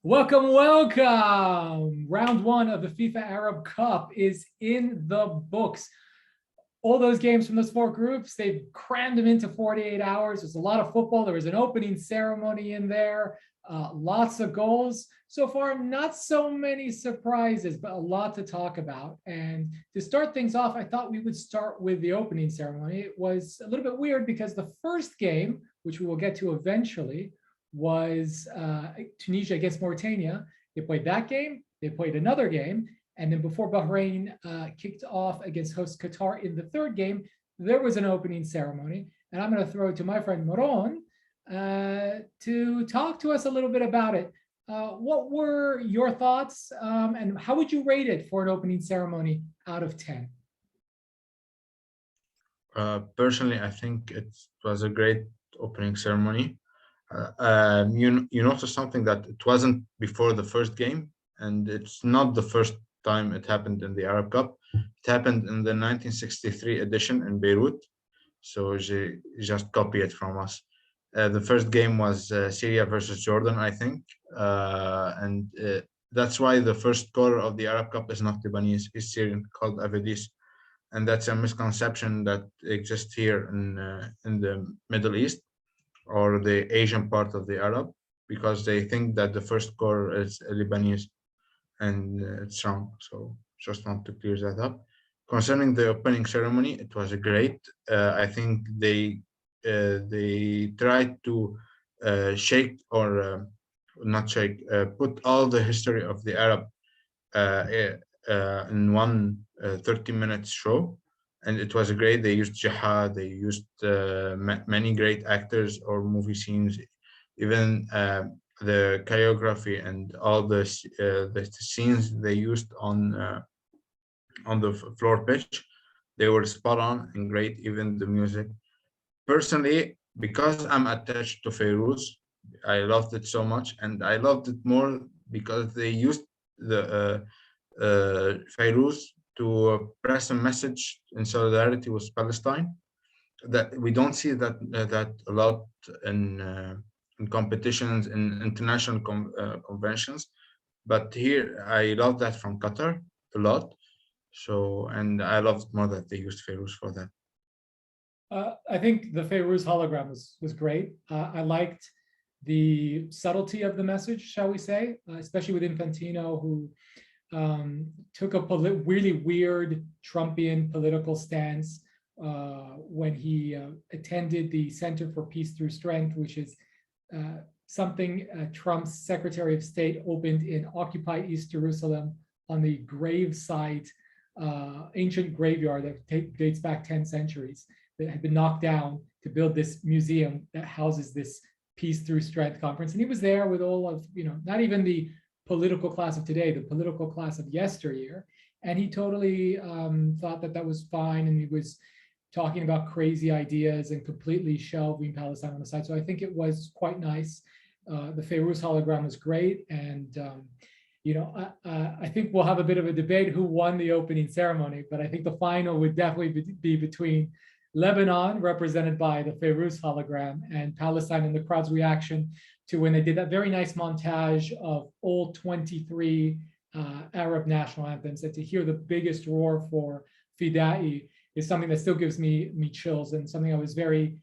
Welcome, welcome. Round one of the FIFA Arab Cup is in the books. All those games from those four groups, they've crammed them into 48 hours. There's a lot of football. There was an opening ceremony in there, lots of goals. So far, not so many surprises, but a lot to talk about. And to start things off, I thought we would start with the opening ceremony. It was a little bit weird because the first game, which we will get to eventually, was Tunisia against Mauritania. They played that game, they played another game, and then before Bahrain kicked off against host Qatar in the third game, there was an opening ceremony. And I'm going to throw it to my friend Maron to talk to us a little bit about it. What were your thoughts and how would you rate it for an opening ceremony out of 10? Personally, I think it was a great opening ceremony. You noticed something that it wasn't before the first game, and it's not the first time it happened in the Arab Cup. It happened in the 1963 edition in Beirut, so they just copy it from us. The first game was Syria versus Jordan, I think, and that's why the first scorer of the Arab Cup is not Lebanese, it's Syrian, called Avedis. And that's a misconception that exists here in the Middle East or the Asian part of the Arab, because they think that the first scorer is Lebanese, and it's wrong. So just want to clear that up. Concerning the opening ceremony, it was great. I think they tried to shake or not shake, put all the history of the Arab in one 30-minute show. And it was great. They used Jihad, they used many great actors or movie scenes, even the choreography and all the scenes they used on the floor pitch. They were spot on and great, even the music. Personally, because I'm attached to Fairouz, I loved it so much, and I loved it more because they used the Fairouz to press a message in solidarity with Palestine that we don't see that a lot in competitions, in international conventions, but here I love that from Qatar a lot. So, and I loved more that they used Fairouz for that. I think the Fairouz hologram was great. I liked the subtlety of the message, shall we say, especially with Infantino, who took a really weird Trumpian political stance when he attended the Center for Peace Through Strength, which is something Trump's Secretary of State opened in occupied East Jerusalem on the gravesite, ancient graveyard that dates back 10 centuries, that had been knocked down to build this museum that houses this Peace Through Strength conference. And he was there with all of, not even the political class of today, the political class of yesteryear. And he totally thought that was fine. And he was talking about crazy ideas and completely shelving Palestine on the side. So I think it was quite nice. The Fairouz hologram was great. And, I think we'll have a bit of a debate who won the opening ceremony, but I think the final would definitely be between Lebanon, represented by the Fairouz hologram, and Palestine, and the crowd's reaction to when they did that very nice montage of all 23 Arab national anthems. And to hear the biggest roar for Fidai is something that still gives me chills, and something I was very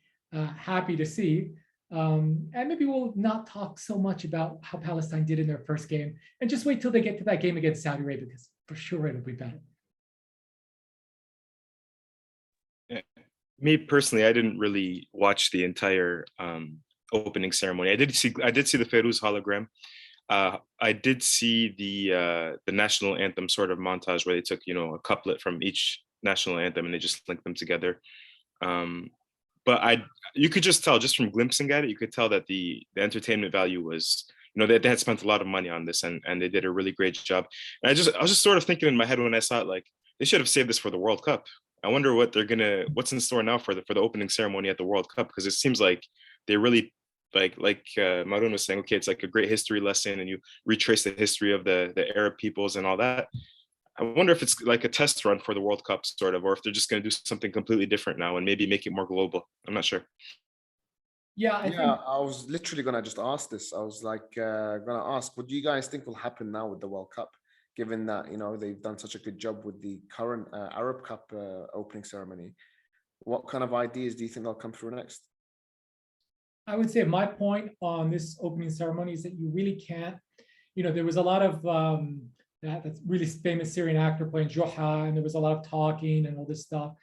happy to see. And maybe we'll not talk so much about how Palestine did in their first game, and just wait till they get to that game against Saudi Arabia, because for sure it'll be better. Me personally, I didn't really watch the entire opening ceremony. I did see the Fairouz hologram. I did see the national anthem sort of montage where they took a couplet from each national anthem and they just linked them together. But you could just tell, just from glimpsing at it, you could tell that the entertainment value was, they had spent a lot of money on this, and they did a really great job. And I was just sort of thinking in my head when I saw it, like, they should have saved this for the World Cup. I wonder what's in store now for the opening ceremony at the World Cup, because it seems like they really like Maroon was saying, okay, it's like a great history lesson, and you retrace the history of the Arab peoples and all that. I wonder if it's like a test run for the World Cup, sort of, or if they're just going to do something completely different now and maybe make it more global. I'm not sure. Yeah, I Yeah, think I was literally gonna just ask this. I was like gonna ask, what do you guys think will happen now with the World Cup, given that they've done such a good job with the current Arab Cup opening ceremony? What kind of ideas do you think they'll come through next? I would say my point on this opening ceremony is that you really can't, there was a lot of that's really famous Syrian actor playing Joha, and there was a lot of talking and all this stuff.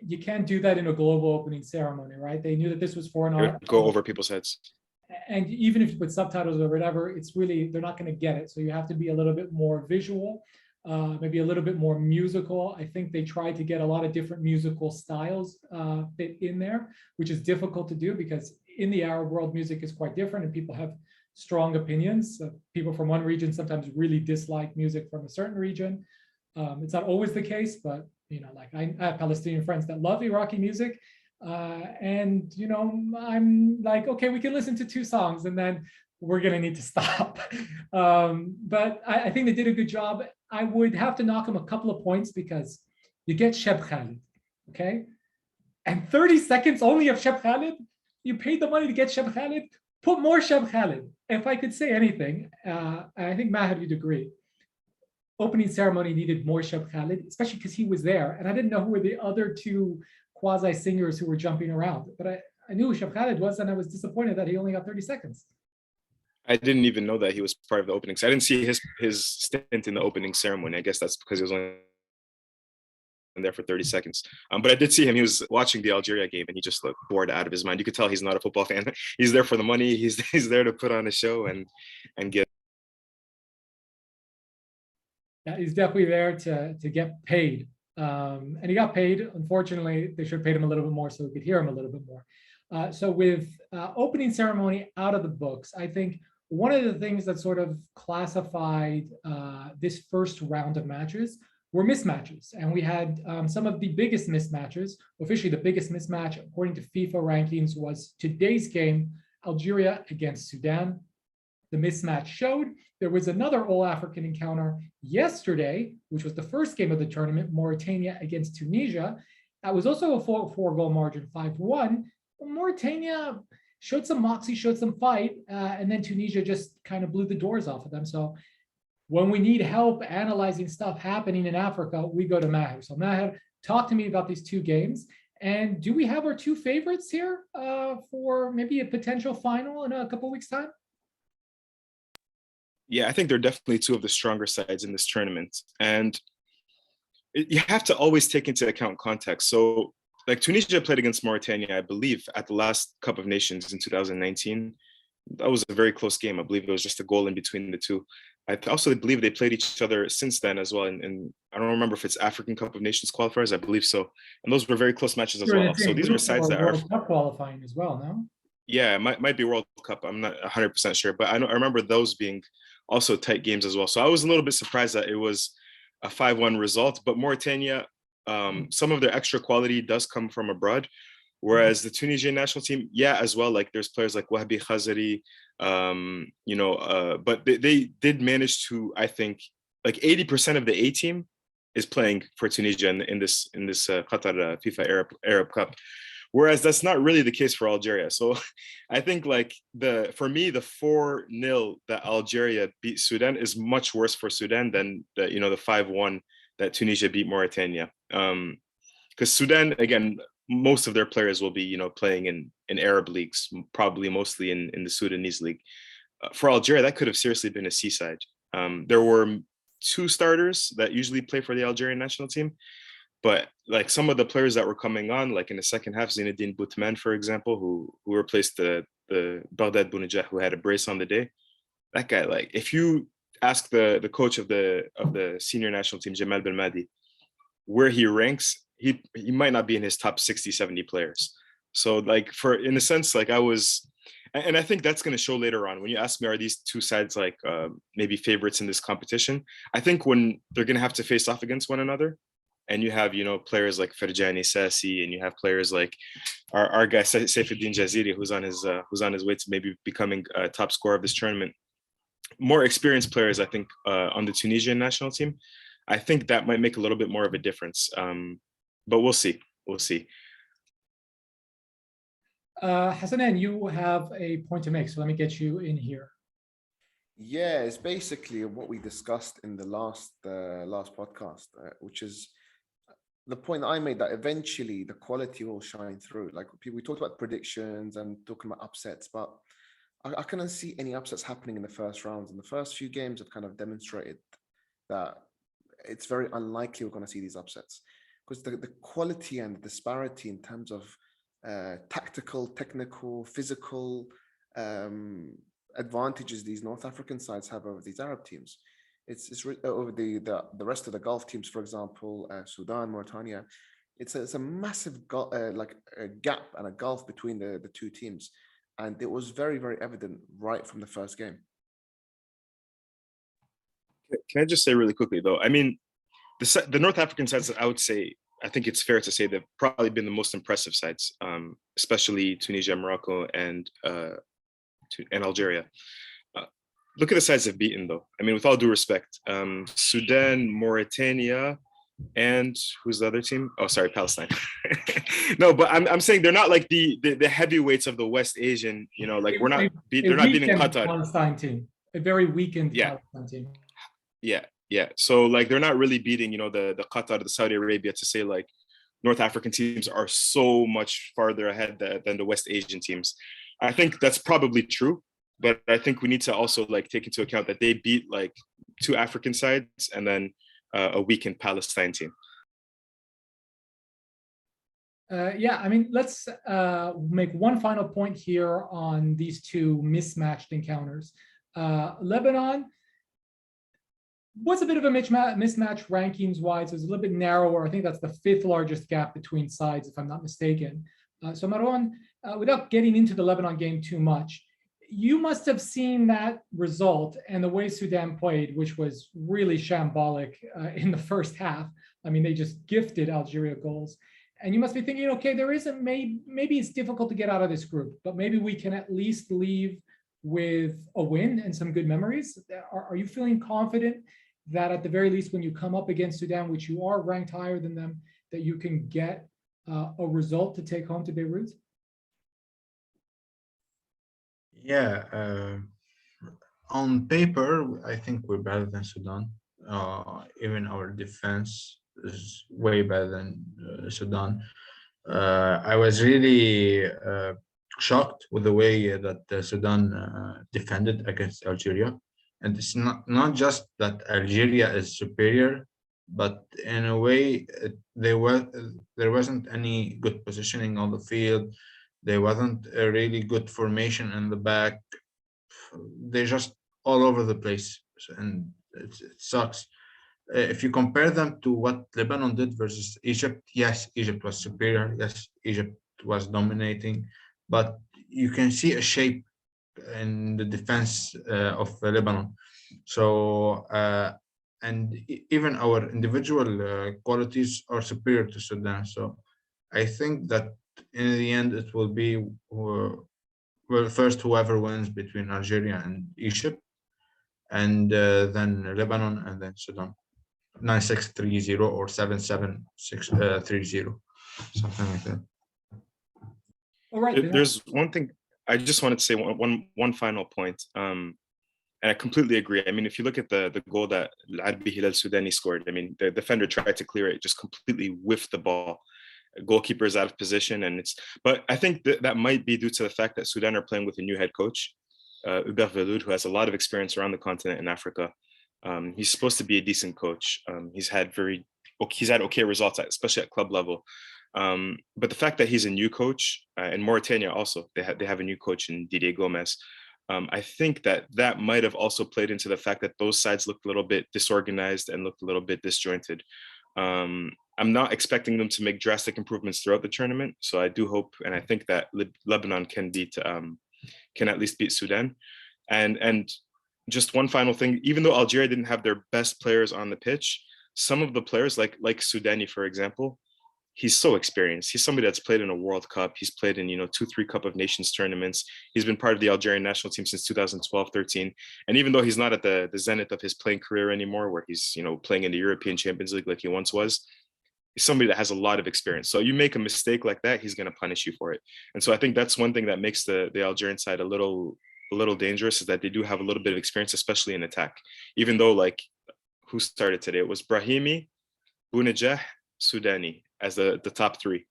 You can't do that in a global opening ceremony, right? They knew that this was for an It art. would go over people's heads. And even if you put subtitles or whatever, it's really, they're not going to get it. So you have to be a little bit more visual, maybe a little bit more musical. I think they tried to get a lot of different musical styles fit in there, which is difficult to do because in the Arab world, music is quite different and people have strong opinions. People from one region sometimes really dislike music from a certain region. It's not always the case, but like I have Palestinian friends that love Iraqi music. And I'm like, okay, we can listen to 2 songs and then we're gonna need to stop. But I think they did a good job. I would have to knock them a couple of points because you get Sheb Khalid, okay? And 30 seconds only of Sheb Khalid, you paid the money to get Sheb Khalid, put more Sheb Khalid. If I could say anything, I think Maher, you'd agree. Opening ceremony needed more Sheb Khalid, especially because he was there. And I didn't know who were the other 2 quasi singers who were jumping around, but I knew who Sheb Khalid was, and I was disappointed that he only got 30 seconds. I didn't even know that he was part of the opening. So I didn't see his stint in the opening ceremony. I guess that's because he was only there for 30 seconds. But I did see him. He was watching the Algeria game and he just looked bored out of his mind. You could tell he's not a football fan. He's there for the money. He's there to put on a show and get. Yeah, he's definitely there to get paid. And he got paid. Unfortunately, they should have paid him a little bit more so we could hear him a little bit more. So with opening ceremony out of the books, I think one of the things that sort of classified this first round of matches were mismatches. And we had some of the biggest mismatches. Officially, the biggest mismatch, according to FIFA rankings, was today's game, Algeria against Sudan. The mismatch showed there was another All-African encounter yesterday, which was the first game of the tournament, Mauritania against Tunisia. That was also a 4-goal margin, 5-1. Mauritania showed some moxie, showed some fight, and then Tunisia just kind of blew the doors off of them. So when we need help analyzing stuff happening in Africa, we go to Maher. So Maher, talk to me about these 2 games. And do we have our 2 favorites here for maybe a potential final in a couple weeks' time? Yeah, I think they're definitely 2 of the stronger sides in this tournament. And you have to always take into account context. So like Tunisia played against Mauritania, I believe, at the last Cup of Nations in 2019. That was a very close game. I believe it was just a goal in between the 2. I also believe they played each other since then as well. And I don't remember if it's African Cup of Nations qualifiers. I believe so. And those were very close matches as well. So these are sides that are World Cup qualifying as well, no? Yeah, it might be World Cup. I'm not 100% sure, but I remember those being also tight games as well. So I was a little bit surprised that it was a 5-1 result, but Mauritania, some of their extra quality does come from abroad. Whereas the Tunisian national team, yeah, as well, like there's players like Wahbi Khazari, but they did manage to, I think, like 80% of the A team is playing for Tunisia in this Qatar FIFA Arab Cup. Whereas that's not really the case for Algeria. So I think like for me, the 4-0 that Algeria beat Sudan is much worse for Sudan than the 5-1 that Tunisia beat Mauritania. Because Sudan, again, most of their players will be, playing in Arab leagues, probably mostly in the Sudanese league. For Algeria, that could have seriously been a seaside. There were 2 starters that usually play for the Algerian national team. But like some of the players that were coming on, like in the second half, Zinedine Boutman, for example, who replaced the Baghdad Bounedjah, who had a brace on the day. That guy, like, if you ask the coach of the senior national team, Jamal Belmadi, where he ranks, he might not be in his top 60, 70 players. So like in a sense, like and I think that's going to show later on when you ask me, are these 2 sides like maybe favorites in this competition? I think when they're going to have to face off against one another, and you have, players like Ferjani Sassi, and you have players like our guy Saifuddin Jaziri, who's on his way to maybe becoming a top scorer of this tournament. More experienced players, I think, on the Tunisian national team. I think that might make a little bit more of a difference. But we'll see. We'll see. Hassanan, you have a point to make, so let me get you in here. Yeah, it's basically what we discussed in the last podcast, which is the point I made, that eventually the quality will shine through. Like we talked about predictions and talking about upsets, but I couldn't see any upsets happening in the first rounds. And the first few games have kind of demonstrated that it's very unlikely we're going to see these upsets, because the quality and the disparity in terms of tactical, technical, physical advantages these North African sides have over these Arab teams. It's over the rest of the Gulf teams, for example, Sudan, Mauritania. It's a massive like a gap and a gulf between the two teams, and it was very, very evident right from the first game. Can I just say really quickly though? I mean, the North African sides, I would say, I think it's fair to say they've probably been the most impressive sides, especially Tunisia, Morocco, and Algeria. Look at the sides they've beaten, though. I mean, with all due respect, Sudan, Mauritania, and who's the other team? Oh, sorry, Palestine. No, but I'm saying they're not like the heavyweights of the West Asian. You know, like they're not beating Qatar. Palestine team, a very weakened Palestine team. Yeah. So like they're not really beating, you know, the Qatar, the Saudi Arabia, to say like North African teams are so much farther ahead than the West Asian teams. I think that's probably true. But I think we need to also like take into account that they beat like 2 African sides and then a weakened Palestine team. Yeah, I mean, let's make one final point here on these 2 mismatched encounters. Lebanon was a bit of a mismatch rankings wise. It was a little bit narrower. I think that's the 5th largest gap between sides, if I'm not mistaken. So Marwan, without getting into the Lebanon game too much, you must have seen that result and the way Sudan played, which was really shambolic in the first half. I mean, they just gifted Algeria goals. And you must be thinking, okay, there isn't, maybe it's difficult to get out of this group, but maybe we can at least leave with a win and some good memories. Are you feeling confident that at the very least, when you come up against Sudan, which you are ranked higher than them, that you can get a result to take home to Beirut? Yeah, on paper, I think we're better than Sudan. Even our defense is way better than Sudan. I was really shocked with the way that Sudan defended against Algeria. And it's not just that Algeria is superior, but in a way, there wasn't any good positioning on the field. There wasn't a really good formation in the back. They're just all over the place, and it sucks. If you compare them to what Lebanon did versus Egypt, yes, Egypt was superior. Yes, Egypt was dominating, but you can see a shape in the defense of Lebanon. So, and even our individual qualities are superior to Sudan. So, I think that in the end, it will be first whoever wins between Algeria and Egypt, and then Lebanon, and then Sudan. 9-6-3-0 or 7-7-6-3-0, something like that. All right. There's one thing I just wanted to say, one final point. And I completely agree. I mean, if you look at the goal that Al-Arabi Hilal Sudani scored, I mean, the defender tried to clear it, just completely whiffed the ball. Goalkeeper is out of position, but I think that might be due to the fact that Sudan are playing with a new head coach, Hubert Veloud, who has a lot of experience around the continent in Africa. He's supposed to be a decent coach. He's had okay results, especially at club level. But the fact that he's a new coach, in Mauritania also, they have a new coach in Didier Gomez. I think that might have also played into the fact that those sides looked a little bit disorganized and looked a little bit disjointed. I'm not expecting them to make drastic improvements throughout the tournament. So I do hope, and I think that Lebanon can at least beat Sudan. And just one final thing, even though Algeria didn't have their best players on the pitch, some of the players like Sudani, for example, he's so experienced. He's somebody that's played in a World Cup. He's played in, 2-3 Cup of Nations tournaments. He's been part of the Algerian national team since 2012-13. And even though he's not at the zenith of his playing career anymore, where he's, playing in the European Champions League like he once was, somebody that has a lot of experience. So you make a mistake like that, he's going to punish you for it. And so I think that's one thing that makes the Algerian side a little dangerous, is that they do have a little bit of experience, especially in attack. Even though, like, who started today? It was Brahimi, Bounedjah, Soudani as the top three.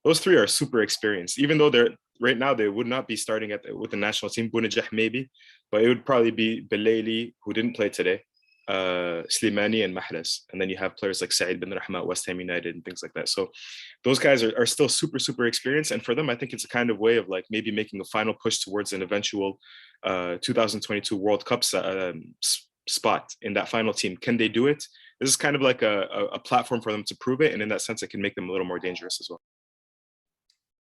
Those three are super experienced, even though they're right now they would not be starting with the national team. Bounedjah maybe, but it would probably be Belaili, who didn't play today, Slimani and Mahrez. And then you have players like Saeed bin Rahma at West Ham United and things like that. So those guys are still super experienced. And for them, I think it's a kind of way of like maybe making a final push towards an eventual 2022 World Cup spot in that final team. Can they do it? This is kind of like a platform for them to prove it. And in that sense, it can make them a little more dangerous as well.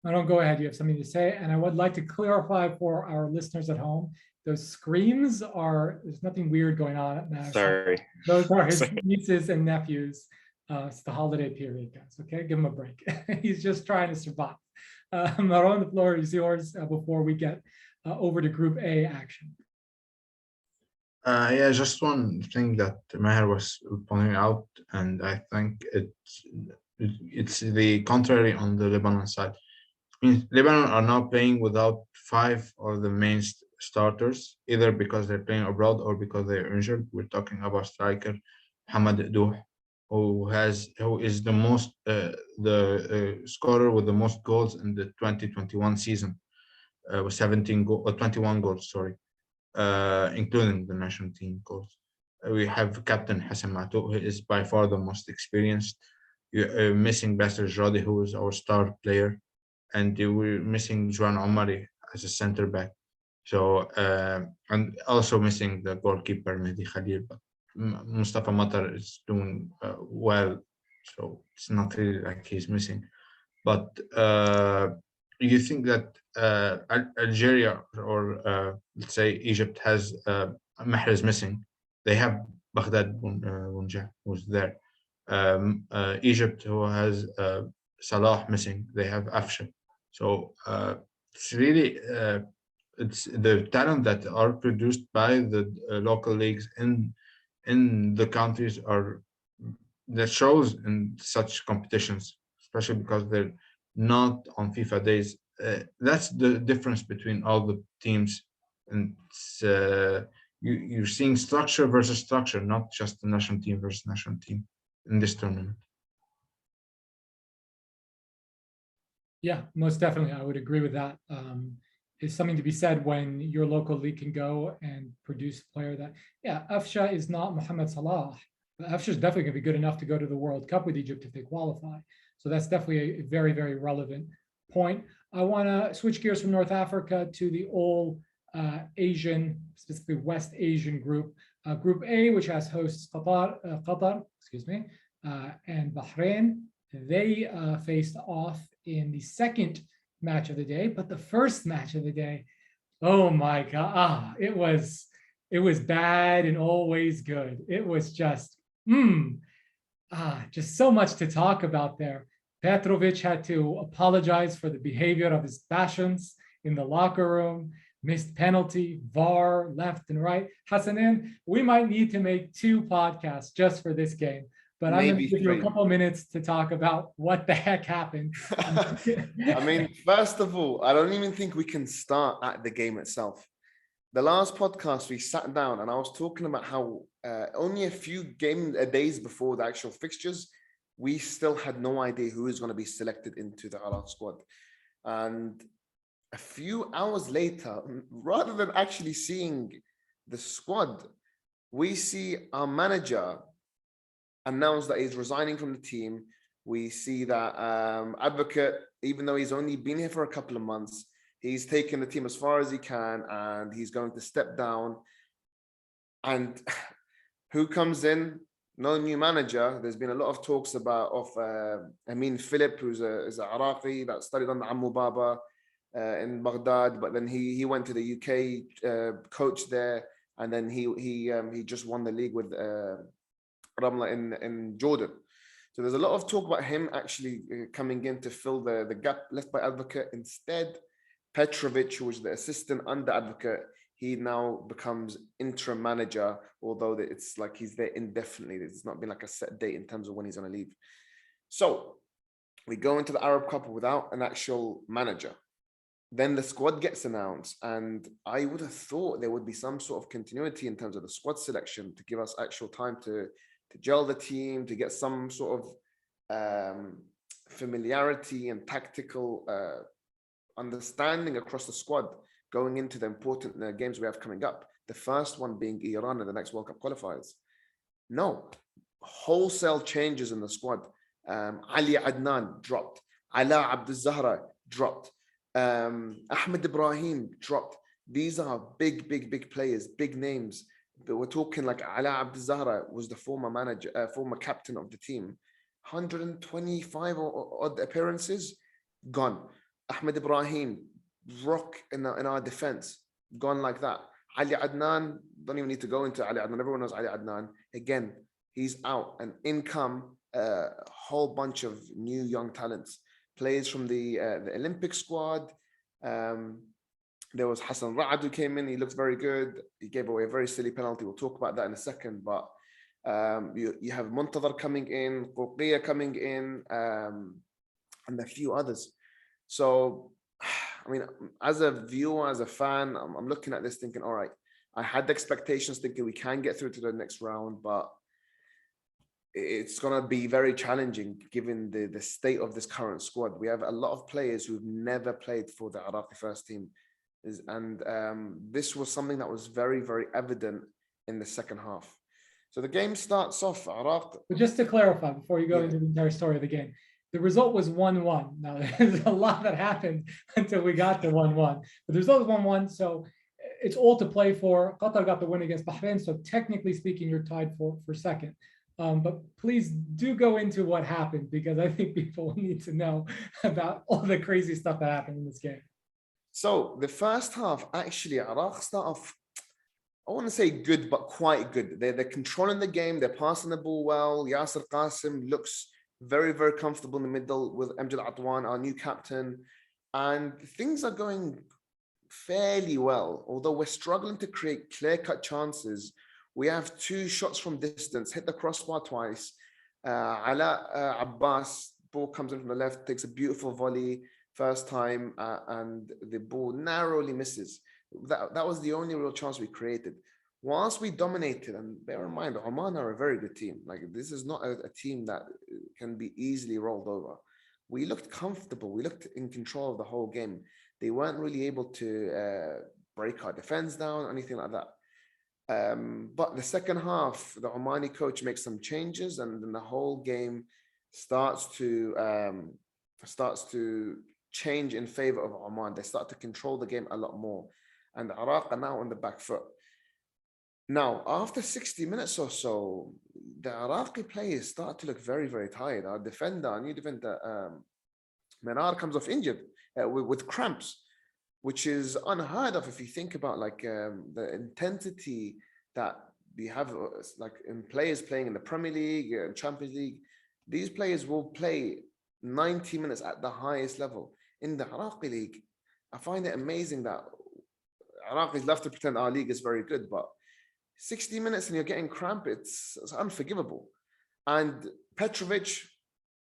I don't go ahead. You have something to say. And I would like to clarify for our listeners at home, those screams there's nothing weird going on at Nash. Sorry. Those are his nieces and nephews. It's the holiday period, guys. Okay, give him a break. He's just trying to survive. Marouane, the floor is yours before we get over to Group A action. Yeah, just one thing that Maher was pointing out, and I think it's the contrary on the Lebanon side. I mean, Lebanon are now playing without 5 of the main starters, either because they're playing abroad or because they're injured. We're talking about striker Hamad Douh, who is the most scorer with the most goals in the 2021 season, with 21 goals, sorry, including the national team goals. We have Captain Hassan Matou, who is by far the most experienced. You're missing Bassil Hassanane, who is our star player, and we're missing Juan Omari as a center back. So and also missing the goalkeeper Mehdi Khalil, but Mustafa Matar is doing well, so it's not really like he's missing. But you think that Algeria or let's say Egypt has Mahrez missing? They have Baghdad Bounedjah, who's there. Egypt, who has Salah missing, they have Afsha. So it's really it's the talent that are produced by the local leagues in the countries that shows in such competitions, especially because they're not on FIFA days. That's the difference between all the teams, and you're seeing structure versus structure, not just the national team versus national team in this tournament. Yeah, most definitely. I would agree with that. It's something to be said when your local league can go and produce a player that, yeah, Afsha is not Mohamed Salah, but Afsha is definitely going to be good enough to go to the World Cup with Egypt if they qualify. So that's definitely a very relevant point. I want to switch gears from North Africa to the all Asian, specifically West Asian group. Group A, which has hosts Qatar, and Bahrain. They faced off in the second match of the day, but the first match of the day, oh my God, it was bad and always good. It was just so much to talk about there. Petrovic had to apologize for the behavior of his passions in the locker room, missed penalty, VAR, left and right. Hassanane, we might need to make 2 podcasts just for this game. But I'm going to give you a couple of minutes to talk about what the heck happened. I mean, first of all, I don't even think we can start at the game itself. The last podcast, we sat down and I was talking about how only a few days before the actual fixtures, we still had no idea who is going to be selected into the Iraq squad. And a few hours later, rather than actually seeing the squad, we see our manager announced that he's resigning from the team. We see that Advocate, even though he's only been here for a couple of months, he's taken the team as far as he can and he's going to step down. And who comes in? No new manager. There's been a lot of talks of Amin Philip, who's is an Iraqi that studied under Ammu Baba in Baghdad, but then he went to the UK, coached there, and then he just won the league with Ramla in Jordan. So there's a lot of talk about him actually coming in to fill the gap left by Advocate. Instead, Petrovic, who was the assistant under Advocate, he now becomes interim manager, although it's like he's there indefinitely. It's not been like a set date in terms of when he's going to leave. So we go into the Arab Cup without an actual manager. Then the squad gets announced, and I would have thought there would be some sort of continuity in terms of the squad selection to give us actual time to gel the team, to get some sort of familiarity and tactical understanding across the squad going into the important games we have coming up. The first one being Iran in the next World Cup qualifiers. No, wholesale changes in the squad. Ali Adnan dropped. Ala Abdul Zahra dropped. Ahmed Ibrahim dropped. These are big players, big names. But we're talking like Ala Abdul Zahra was the former manager, former captain of the team. 125 odd appearances, gone. Ahmed Ibrahim, rock in our defense, gone like that. Ali Adnan, don't even need to go into Ali Adnan. Everyone knows Ali Adnan. Again, he's out, and in come a whole bunch of new young talents. Players from the Olympic squad. There was Hassan Ra'ad who came in. He looked very good. He gave away a very silly penalty. We'll talk about that in a second. But you have Muntadhar coming in, Qurqiya coming in, and a few others. So, I mean, as a viewer, as a fan, I'm looking at this thinking, all right, I had the expectations thinking we can get through to the next round, but it's going to be very challenging given the state of this current squad. We have a lot of players who've never played for the Iraqi first team. And this was something that was very evident in the second half. So the game starts off, Iraq. But just to clarify, before you go into the entire story of the game, the result was 1-1. Now, there's a lot that happened until we got to 1-1. But the result was 1-1, so it's all to play for. Qatar got the win against Bahrain, so technically speaking, you're tied for second. But please do go into what happened, because I think people need to know about all the crazy stuff that happened in this game. So the first half, actually, Iraq start off, I want to say good, but quite good. They're controlling the game. They're passing the ball well. Yasser Qasim looks very comfortable in the middle with Amjad Atwan, our new captain. And things are going fairly well, although we're struggling to create clear-cut chances. We have 2 shots from distance, hit the crossbar twice. Ala Abbas, ball comes in from the left, takes a beautiful volley first time, and the ball narrowly misses. That was the only real chance we created. Once we dominated, and bear in mind, Oman are a very good team. Like, this is not a team that can be easily rolled over. We looked comfortable. We looked in control of the whole game. They weren't really able to break our defense down or anything like that. But the second half, the Omani coach makes some changes, and then the whole game starts to change in favor of Oman. They start to control the game a lot more, and Iraq are now on the back foot. Now, after 60 minutes or so, the Iraqi players start to look very tired. Our new defender, Manar, comes off injured with cramps, which is unheard of if you think about like the intensity that we have, like in players playing in the Premier League and Champions League. These players will play 90 minutes at the highest level. In the Iraqi league, I find it amazing that Iraqis love to pretend our league is very good, but 60 minutes and you're getting cramp, it's unforgivable. And Petrovic,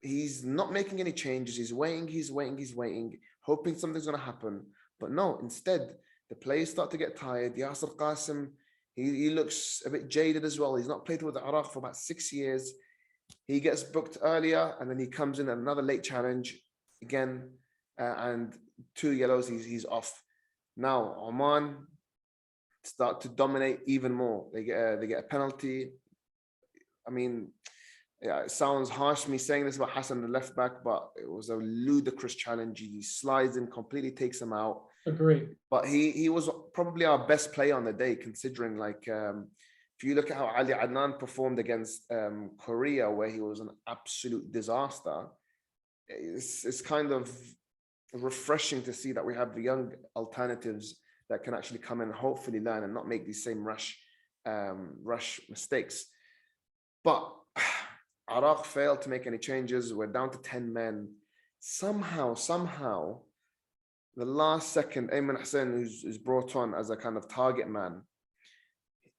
he's not making any changes. He's waiting, hoping something's going to happen. But no, instead, the players start to get tired. Yasser Qasim, he looks a bit jaded as well. He's not played with Iraq for about 6 years. He gets booked earlier, and then he comes in at another late challenge again, and 2 yellows, he's off. Now, Oman start to dominate even more. They get a penalty. I mean, yeah, it sounds harsh me saying this about Hassan, the left back, but it was a ludicrous challenge. He slides in, completely takes him out. Agreed. But he was probably our best player on the day, considering like if you look at how Ali Adnan performed against Korea, where he was an absolute disaster. It's kind of refreshing to see that we have the young alternatives that can actually come in and hopefully learn and not make these same rush mistakes. But Iraq failed to make any changes. We're down to 10 men. Somehow, the last second, Ayman Hussein is brought on as a kind of target man.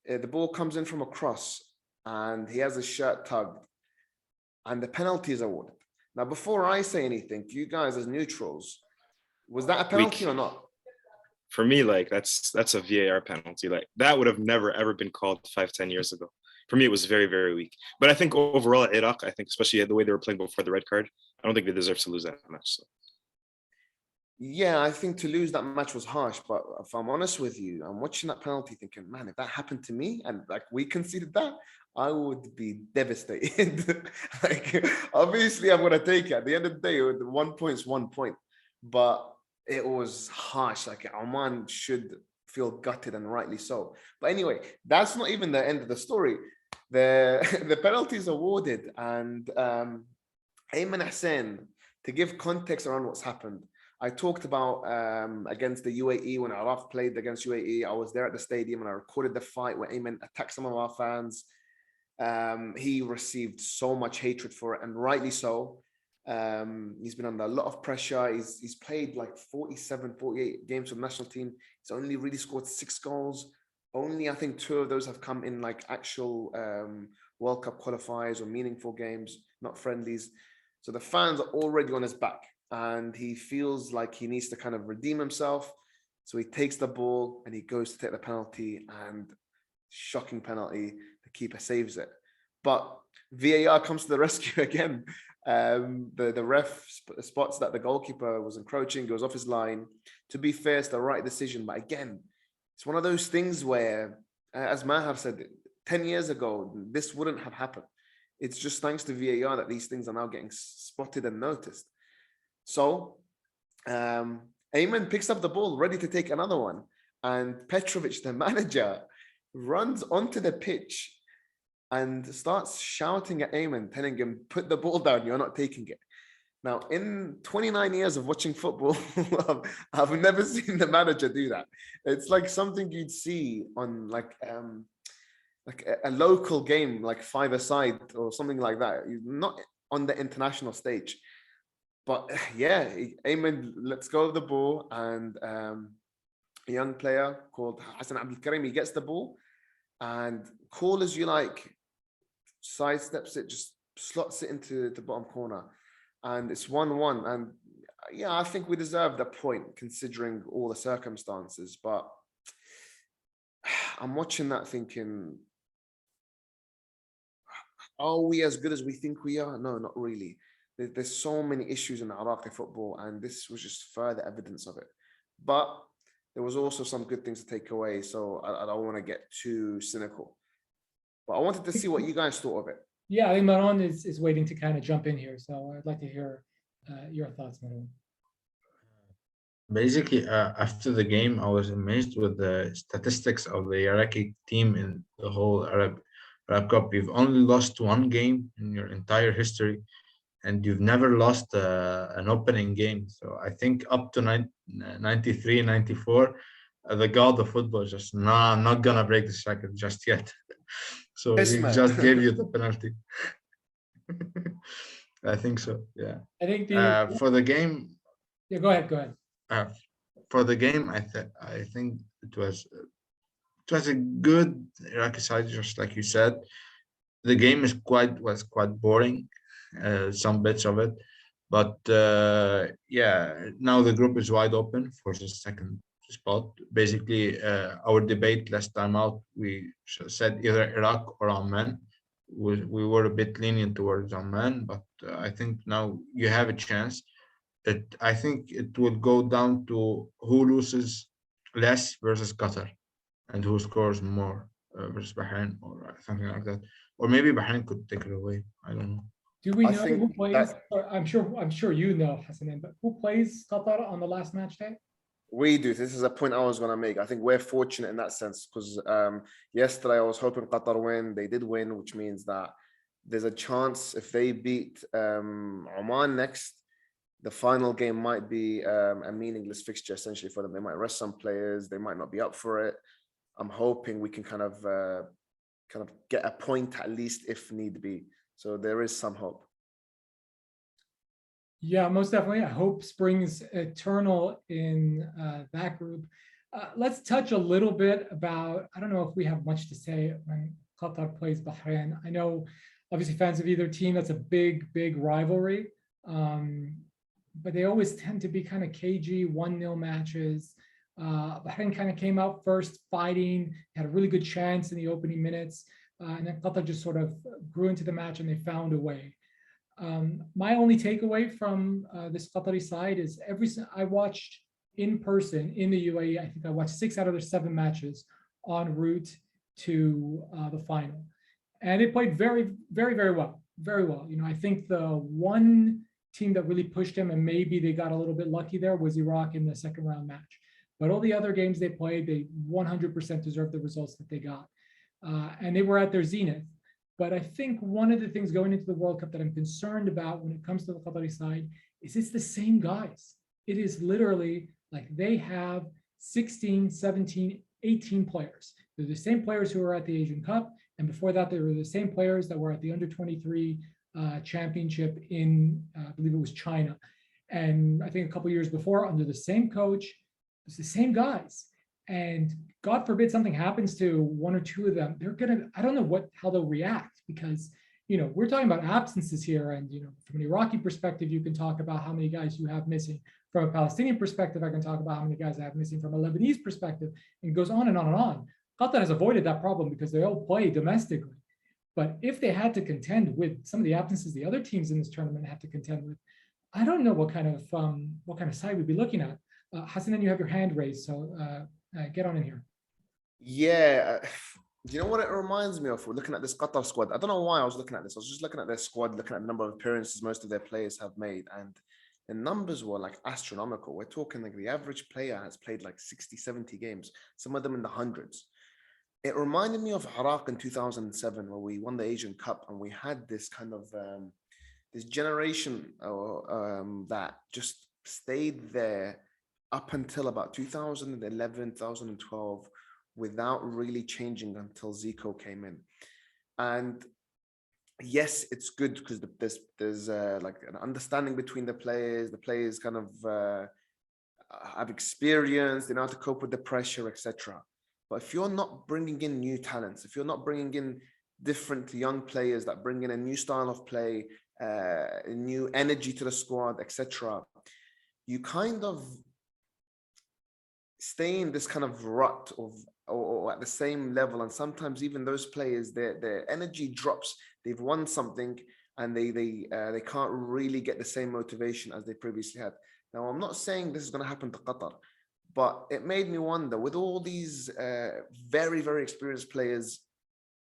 The ball comes in from a cross, and he has his shirt tugged, and the penalty is awarded. Now, before I say anything, you guys as neutrals, was that a penalty or not? For me, like that's a VAR penalty. Like that would have never ever been called 5-10 years ago. For me, it was very, very weak. But I think overall at Iraq, I think especially the way they were playing before the red card, I don't think they deserve to lose that match. So. Yeah, I think to lose that match was harsh, but if I'm honest with you, I'm watching that penalty thinking, man, if that happened to me and like we conceded that, I would be devastated. Like, obviously, I'm gonna take it. At the end of the day, 1 point's 1 point, but it was harsh. Like, Oman should feel gutted, and rightly so. But anyway, that's not even the end of the story. The penalties awarded, and Ayman Hussein, to give context around what's happened. I talked about against the UAE when Iraq played against UAE. I was there at the stadium and I recorded the fight where Ayman attacked some of our fans. He received so much hatred for it, and rightly so. He's been under a lot of pressure. He's played like 47, 48 games for the national team. He's only really scored 6 goals. Only I think 2 of those have come in like actual World Cup qualifiers or meaningful games, not friendlies. So the fans are already on his back, and he feels like he needs to kind of redeem himself. So he takes the ball and he goes to take the penalty, and shocking penalty. The keeper saves it. But VAR comes to the rescue again. The ref spots that the goalkeeper was encroaching, goes off his line. To be fair, it's the right decision. But again, it's one of those things where, as Maher said, 10 years ago, this wouldn't have happened. It's just thanks to VAR that these things are now getting spotted and noticed. So Ayman picks up the ball, ready to take another one. And Petrovic, the manager, runs onto the pitch and starts shouting at Ayman, telling him, put the ball down, you're not taking it. Now, in 29 years of watching football, I've never seen the manager do that. It's like something you'd see on like a local game, like five-a-side or something like that. Not on the international stage. But yeah, Ayman lets go of the ball, and a young player called Hassan Abdul Karim, he gets the ball, and call as you like, sidesteps it, just slots it into the bottom corner. And it's 1-1. And yeah, I think we deserved a point considering all the circumstances. But I'm watching that thinking, are we as good as we think we are? No, not really. There's so many issues in Iraqi football, and this was just further evidence of it. But there was also some good things to take away, so I don't want to get too cynical. But I wanted to see what you guys thought of it. Yeah, I think Maron is waiting to kind of jump in here, so I'd like to hear your thoughts, Maron. Basically, after the game, I was amazed with the statistics of the Iraqi team in the whole Arab Cup. You've only lost 1 game in your entire history, and you've never lost an opening game. So I think up to 93, 94, the god of football just, no, I'm not going to break this record just yet. So Yes, he man. just gave you the penalty. I think so, yeah. I think for the game... Yeah, go ahead. For the game, I think it was a good Iraqi side, just like you said. The game was quite boring, some bits of it, but yeah, now the group is wide open for the second spot. Basically, our debate last time out, we said either Iraq or Oman. We were a bit lenient towards Oman, but I think now you have a chance. I think it will go down to who loses less versus Qatar, and who scores more versus Bahrain or something like that. Or maybe Bahrain could take it away. I don't know. Do we know who plays? I'm sure you know, Hassanin, but who plays Qatar on the last match day? We do. This is a point I was going to make. I think we're fortunate in that sense because yesterday I was hoping Qatar win. They did win, which means that there's a chance if they beat Oman next, the final game might be a meaningless fixture essentially for them. They might rest some players. They might not be up for it. I'm hoping we can kind of get a point at least if need be. So there is some hope. Yeah, most definitely. I hope springs eternal in that group. Let's touch a little bit about, I don't know if we have much to say when Qatar plays Bahrain. I know obviously fans of either team, that's a big rivalry. But they always tend to be kind of cagey 1-0 matches. Bahrain kind of came out first fighting, had a really good chance in the opening minutes, and then Qatar just sort of grew into the match and they found a way. My only takeaway from this Qatari side is I watched in person in the UAE, I think I watched 6 out of their 7 matches en route to the final. And they played very, very, very well, very well. You know, I think the one team that really pushed them, and maybe they got a little bit lucky there, was Iraq in the second round match. But all the other games they played, they 100% deserved the results that they got. And they were at their zenith. But I think one of the things going into the World Cup that I'm concerned about when it comes to the Qatari side is it's the same guys. It is literally like they have 16, 17, 18 players. They're the same players who were at the Asian Cup. And before that, they were the same players that were at the under-23 championship in, I believe it was China. And I think a couple of years before, under the same coach, it's the same guys. And God forbid something happens to one or two of them, they're gonna, I don't know how they'll react, because, you know, we're talking about absences here. And, you know, from an Iraqi perspective, you can talk about how many guys you have missing. From a Palestinian perspective, I can talk about how many guys I have missing. From a Lebanese perspective, and it goes on and on and on. Qatar has avoided that problem because they all play domestically. But if they had to contend with some of the absences the other teams in this tournament have to contend with, I don't know what kind of side we'd be looking at. Hassanane, you have your hand raised, so get on in here. Yeah, do you know what it reminds me of? We're looking at this Qatar squad. I don't know why I was looking at this. I was just looking at their squad, looking at the number of appearances most of their players have made, and the numbers were like astronomical. We're talking like the average player has played like 60, 70 games, some of them in the hundreds. It reminded me of Iraq in 2007, where we won the Asian Cup, and we had this kind of this generation that just stayed there up until about 2011, 2012, without really changing until Zico came in. And yes, it's good because there's like an understanding between the players. The players kind of have experience, they know how to cope with the pressure, etc. But if you're not bringing in new talents, if you're not bringing in different young players that bring in a new style of play, a new energy to the squad, etc., you kind of stay in this kind of rut of or at the same level. And sometimes even those players, their energy drops. They've won something and they can't really get the same motivation as they previously had. Now, I'm not saying this is going to happen to Qatar, but it made me wonder, with all these very, very experienced players,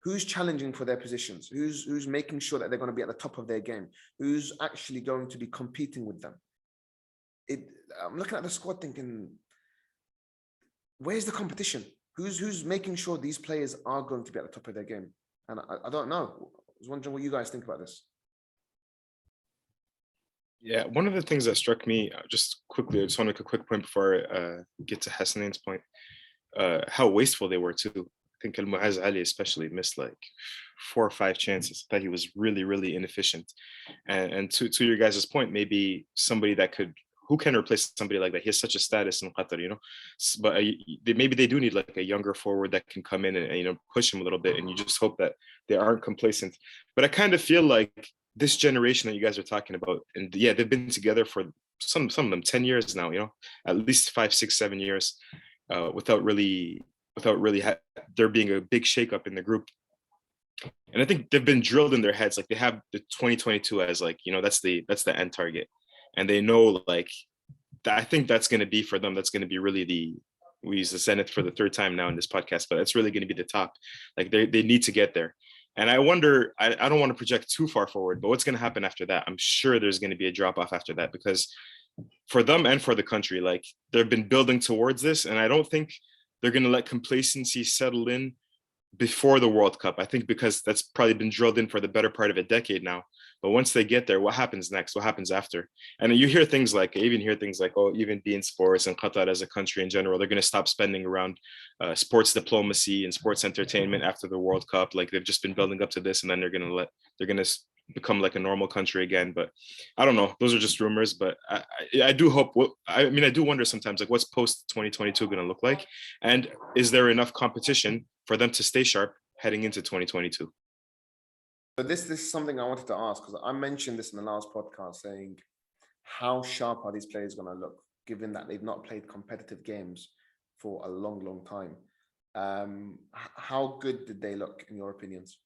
who's challenging for their positions? Who's making sure that they're going to be at the top of their game? Who's actually going to be competing with them? I'm looking at the squad thinking, where's the competition? Who's making sure these players are going to be at the top of their game? And I don't know. I was wondering what you guys think about this. Yeah, one of the things that struck me, just quickly, I just want to make a quick point before I get to Hassanane's point, how wasteful they were too. I think Al-Mu'az Ali especially missed like 4 or 5 chances. I thought he was really, really inefficient. And to your guys' point, maybe somebody that who can replace somebody like that? He has such a status in Qatar, you know. But maybe they do need like a younger forward that can come in and you know, push him a little bit, and you just hope that they aren't complacent. But I kind of feel like this generation that you guys are talking about, and yeah, they've been together for some of them 10 years now, you know, at least 5, 6, 7 years, without really there being a big shakeup in the group. And I think they've been drilled in their heads, like they have the 2022 as like, you know, that's the end target. And they know like, I think that's going to be for them, that's going to be really we use the Zenith for the 3rd time now in this podcast, but it's really going to be the top. Like they need to get there. And I wonder, I don't want to project too far forward, but what's going to happen after that? I'm sure there's going to be a drop off after that, because for them and for the country, like they've been building towards this. And I don't think they're going to let complacency settle in before the World Cup. I think because that's probably been drilled in for the better part of a decade now. But once they get there, what happens next? What happens after? And you hear things like, oh, even being sports and Qatar as a country in general, they're going to stop spending around sports diplomacy and sports entertainment after the World Cup. Like they've just been building up to this, and then they're going to become like a normal country again. But I don't know. Those are just rumors. But I do hope. I do wonder sometimes, like, what's post 2022 going to look like, and is there enough competition for them to stay sharp heading into 2022? So this is something I wanted to ask, because I mentioned this in the last podcast, saying how sharp are these players going to look, given that they've not played competitive games for a long, long time? How good did they look, in your opinions?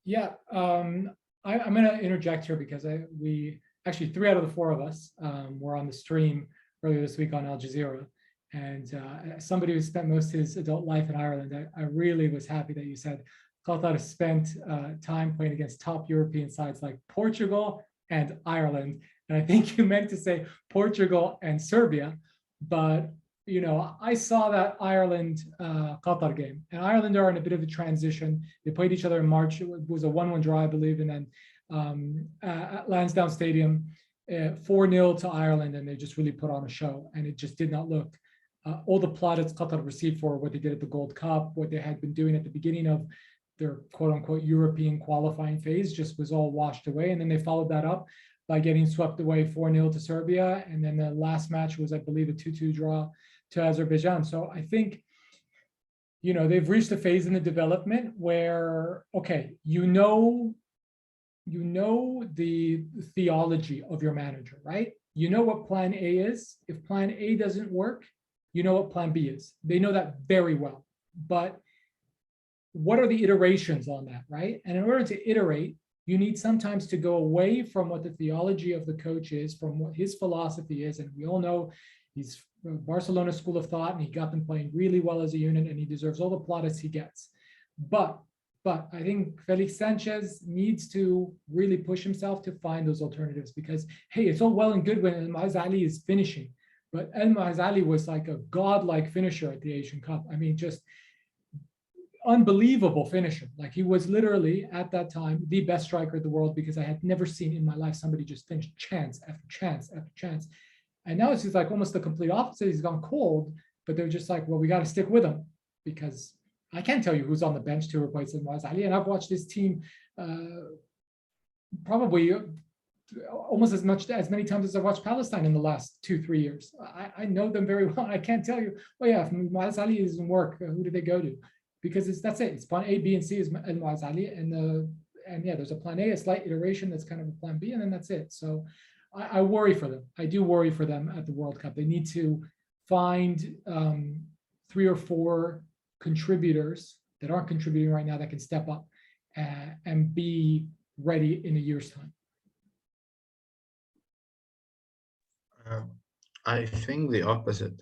Yeah, I'm going to interject here because we actually 3 out of the 4 of us were on the stream earlier this week on Al Jazeera. And somebody who spent most of his adult life in Ireland, I really was happy that you said Qatar has spent time playing against top European sides like Portugal and Ireland. And I think you meant to say Portugal and Serbia. But, you know, I saw that Ireland Qatar game, and Ireland are in a bit of a transition. They played each other in March. It was a 1-1 draw, I believe. And then at Lansdowne Stadium, 4-0 to Ireland. And they just really put on a show. And it just did not look all the plaudits Qatar received for what they did at the Gold Cup, what they had been doing at the beginning of their quote unquote European qualifying phase, just was all washed away. And then they followed that up by getting swept away 4-0 to Serbia. And then the last match was, I believe, a 2-2 draw to Azerbaijan. So I think, you know, they've reached a phase in the development where, okay, you know the theology of your manager, right? You know what plan A is. If plan A doesn't work, you know what plan B is. They know that very well. But what are the iterations on that, right? And in order to iterate, you need sometimes to go away from what the theology of the coach is, from what his philosophy is. And we all know he's Barcelona school of thought, and he got them playing really well as a unit, and he deserves all the plaudits he gets. But I think Felix Sanchez needs to really push himself to find those alternatives, because, hey, it's all well and good when El Maazali is finishing, but El Maazali was like a godlike finisher at the Asian Cup. I mean, just unbelievable finisher. Like, he was literally at that time the best striker in the world, because I had never seen in my life somebody just finish chance after chance after chance. And now it's just like almost the complete opposite. He's gone cold, but they're just like, well, we got to stick with him, because I can't tell you who's on the bench to replace El Maazali. And I've watched this team probably almost as many times as I've watched Palestine in the last 2-3 years. I know them very well. I can't tell you, oh yeah, if Maazali doesn't work, who do they go to? Because that's it. It's plan A, B, and C is El Maazali, and yeah, there's a plan A, a slight iteration that's kind of a plan B, and then that's it. So I worry for them. I do worry for them at the World Cup. They need to find 3 or 4 contributors that aren't contributing right now that can step up and be ready in a year's time. I think the opposite.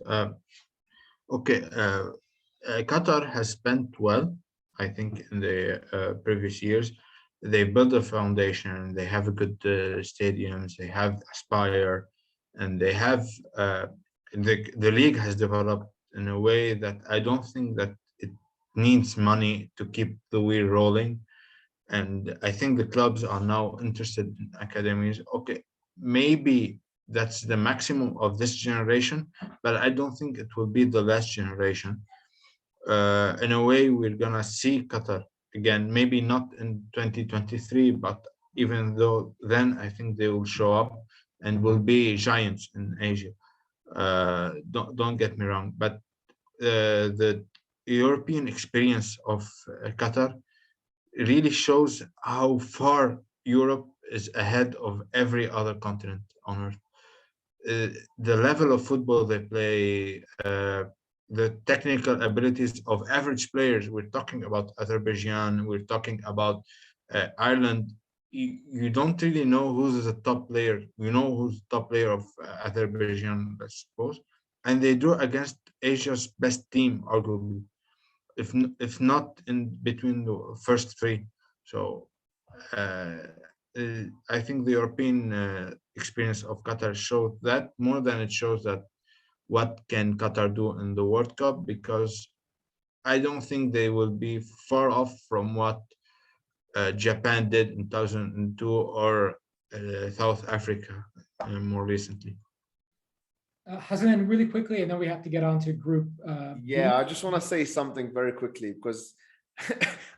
Qatar has spent well, I think, in the previous years. They built a foundation. They have a good stadiums. They have Aspire, and they have the league has developed in a way that I don't think that it needs money to keep the wheel rolling. And I think the clubs are now interested in academies. Okay, maybe that's the maximum of this generation, but I don't think it will be the last generation. In a way, we're gonna see Qatar again, maybe not in 2023, but even though then I think they will show up and will be giants in Asia. Don't get me wrong, but the European experience of Qatar really shows how far Europe is ahead of every other continent on earth. The level of football they play, the technical abilities of average players. We're talking about Azerbaijan, we're talking about Ireland. You don't really know who's the top player. You know who's the top player of Azerbaijan, I suppose. And they drew against Asia's best team, arguably, if not in between the first 3. So I think the European experience of Qatar showed that more than it shows that what can Qatar do in the World Cup, because I don't think they will be far off from what Japan did in 2002 or South Africa more recently. Hassanane, really quickly, and then we have to get on to group. Yeah, I just want to say something very quickly, because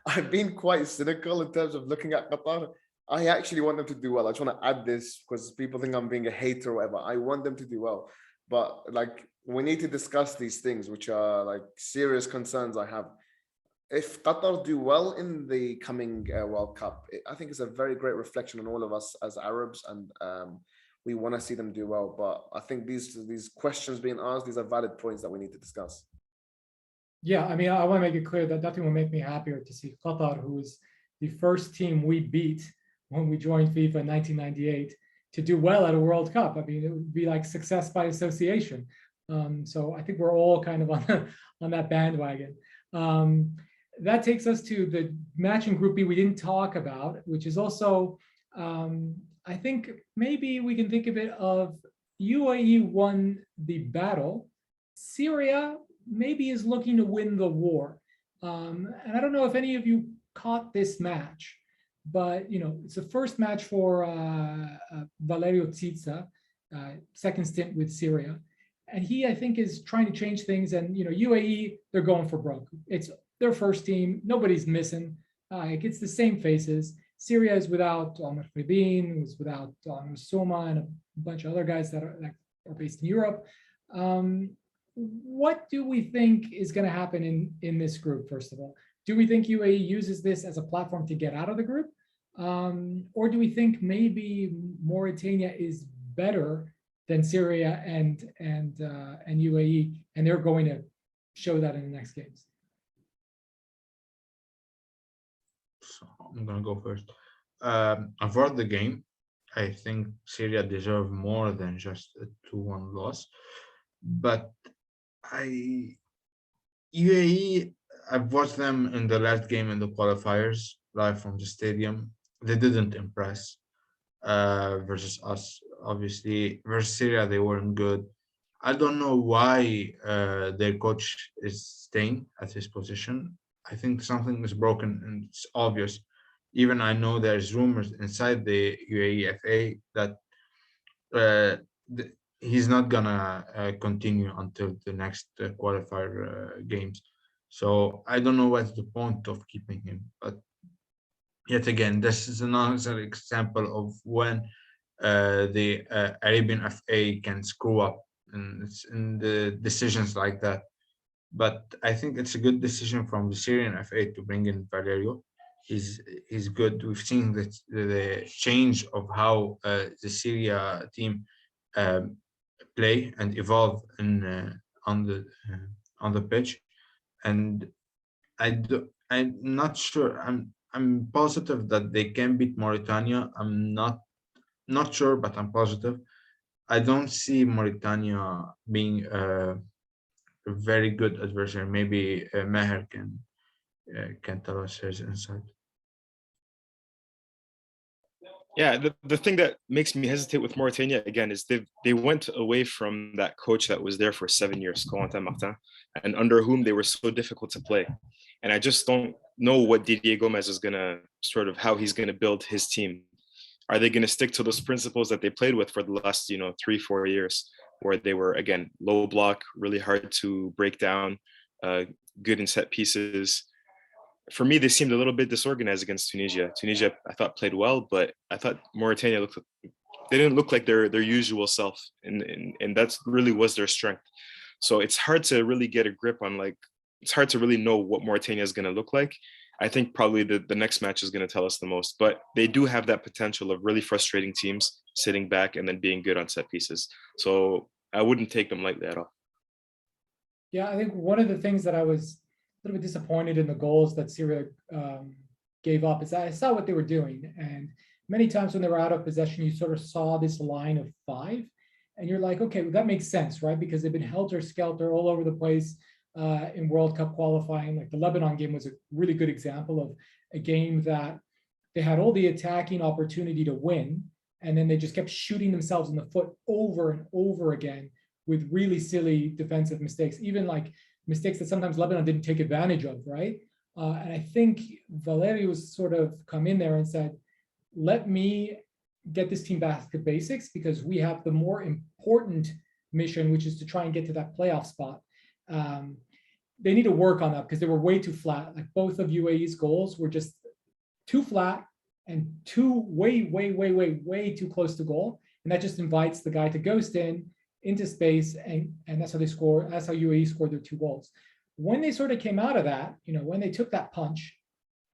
I've been quite cynical in terms of looking at Qatar. I actually want them to do well. I just want to add this because people think I'm being a hater or whatever. I want them to do well. But like, we need to discuss these things, which are like serious concerns I have. If Qatar do well in the coming World Cup, I think it's a very great reflection on all of us as Arabs and we want to see them do well. But I think these questions being asked, these are valid points that we need to discuss. Yeah, I mean, I want to make it clear that nothing will make me happier to see Qatar, who was the first team we beat when we joined FIFA in 1998, to do well at a World Cup. I mean, it would be like success by association. So I think we're all kind of on that bandwagon. That takes us to the match in Group B we didn't talk about, which is also, I think maybe we can think of it of UAE won the battle. Syria maybe is looking to win the war. And I don't know if any of you caught this match, but it's the first match for Valerio Tsiza, second stint with Syria. And he, I think, is trying to change things. And UAE, they're going for broke. It's their first team. Nobody's missing. It's the same faces. Syria is without Omar Ribin, is without Soma, and a bunch of other guys that are based in Europe. What do we think is going to happen in this group, first of all? Do we think UAE uses this as a platform to get out of the group? Or do we think maybe Mauritania is better than Syria and UAE, and they're going to show that in the next games? So I'm gonna go first. Avoid the game. I think Syria deserve more than just a 2-1 loss. But UAE, I've watched them in the last game in the qualifiers live from the stadium. They didn't impress versus us. Obviously, versus Syria, they weren't good. I don't know why their coach is staying at his position. I think something is broken, and it's obvious. Even I know there's rumors inside the UAE FA that he's not gonna continue until the next qualifier games. So I don't know what's the point of keeping him. But yet again, this is another example of when the Arabian FA can screw up, and it's in the decisions like that. But I think it's a good decision from the Syrian FA to bring in Valerio. He's good. We've seen the change of how the Syria team play and evolve on the pitch, and I'm not sure. I'm positive that they can beat Mauritania. I'm not sure, but I'm positive. I don't see Mauritania being a very good adversary. Maybe Meher can tell us his insight. Yeah, the thing that makes me hesitate with Mauritania again is they went away from that coach that was there for 7 years, Corentin Martin, and under whom they were so difficult to play. And I just don't know what Didier Gomez is gonna how he's gonna build his team. Are they gonna stick to those principles that they played with for the last 3-4 years, where they were again low block, really hard to break down, good in set pieces? For me, they seemed a little bit disorganized against Tunisia. Tunisia, I thought, played well, but I thought Mauritania they didn't look like their usual self, and that really was their strength. So it's hard to really get a grip on, it's hard to really know what Mauritania is going to look like. I think probably the next match is going to tell us the most, but they do have that potential of really frustrating teams, sitting back and then being good on set pieces. So I wouldn't take them lightly at all. Yeah, I think one of the things that I was a little bit disappointed in the goals that Syria gave up is I saw what they were doing. And many times when they were out of possession, you sort of saw this line of 5. And you're like, okay, well, that makes sense, right? Because they've been helter-skelter all over the place in World Cup qualifying. Like the Lebanon game was a really good example of a game that they had all the attacking opportunity to win, and then they just kept shooting themselves in the foot over and over again with really silly defensive mistakes, even like mistakes that sometimes Lebanon didn't take advantage of, right? And I think Valerio's sort of come in there and said, let me get this team back to basics, because we have the more important mission, which is to try and get to that playoff spot. They need to work on that because they were way too flat. Like both of UAE's goals were just too flat and way too close to goal. And that just invites the guy to ghost into space, and that's how they score. That's how UAE scored their 2 goals. When they sort of came out of that, when they took that punch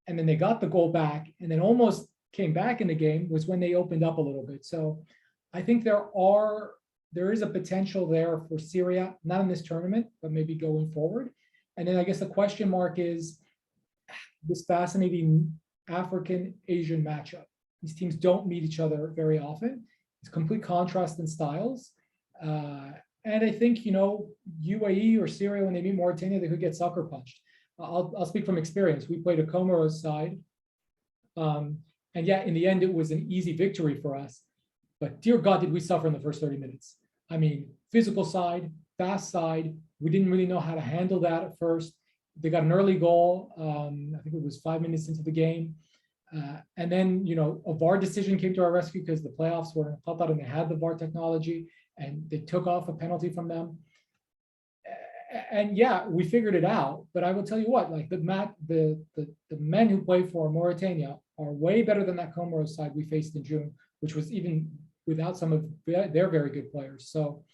and then they got the goal back and then almost came back in the game, was when they opened up a little bit. So I think there is a potential there for Syria, not in this tournament, but maybe going forward. And then I guess the question mark is this fascinating African-Asian matchup. These teams don't meet each other very often. It's complete contrast in styles. And I think, UAE or Syria, when they meet Mauritania, they could get sucker punched. I'll speak from experience. We played a Comoros side. And yeah, in the end, it was an easy victory for us. But dear God, did we suffer in the first 30 minutes. I mean, physical side, fast side. We didn't really know how to handle that at first. They got an early goal. I think it was 5 minutes into the game. And then, a VAR decision came to our rescue because the playoffs were in Qatar and they had the VAR technology and they took off a penalty from them. And yeah, we figured it out. But I will tell you what, like the men who play for Mauritania are way better than that Comoros side we faced in June, which was even without some of their very good players. So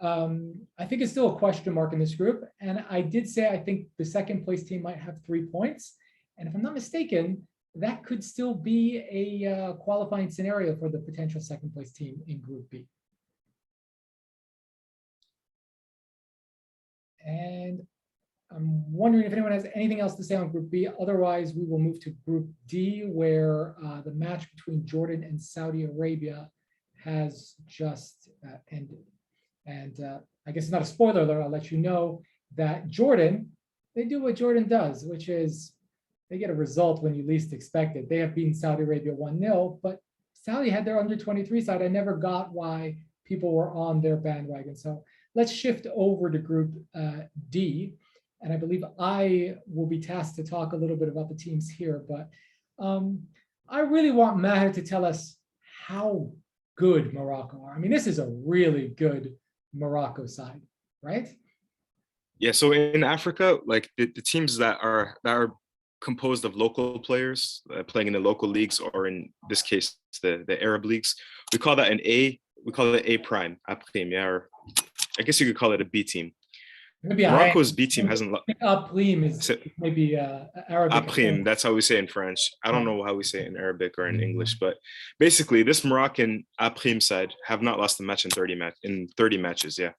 I think it's still a question mark in this group. And I did say I think the second place team might have 3 points. And if I'm not mistaken, that could still be a qualifying scenario for the potential second place team in Group B. And I'm wondering if anyone has anything else to say on Group B. Otherwise, we will move to Group D, where the match between Jordan and Saudi Arabia has just ended. And I guess it's not a spoiler alert. I'll let you know that Jordan, they do what Jordan does, which is they get a result when you least expect it. They have beaten Saudi Arabia 1-0, but Saudi had their under-23 side. I never got why people were on their bandwagon. So let's shift over to Group D. And I believe I will be tasked to talk a little bit about the teams here. But I really want Maher to tell us how good Morocco are. I mean, this is a really good Morocco side, right? Yeah, so in Africa, like the teams that are composed of local players playing in the local leagues, or in this case, the Arab leagues, we call that an A. We call it A prime, A prime, yeah, or I guess you could call it a B team. Maybe Morocco's B team hasn't. A prime is maybe Arabic. A prime, that's how we say it in French. I don't know how we say it in Arabic or in English, but basically, this Moroccan A prime side have not lost a match in 30 matches. Yeah.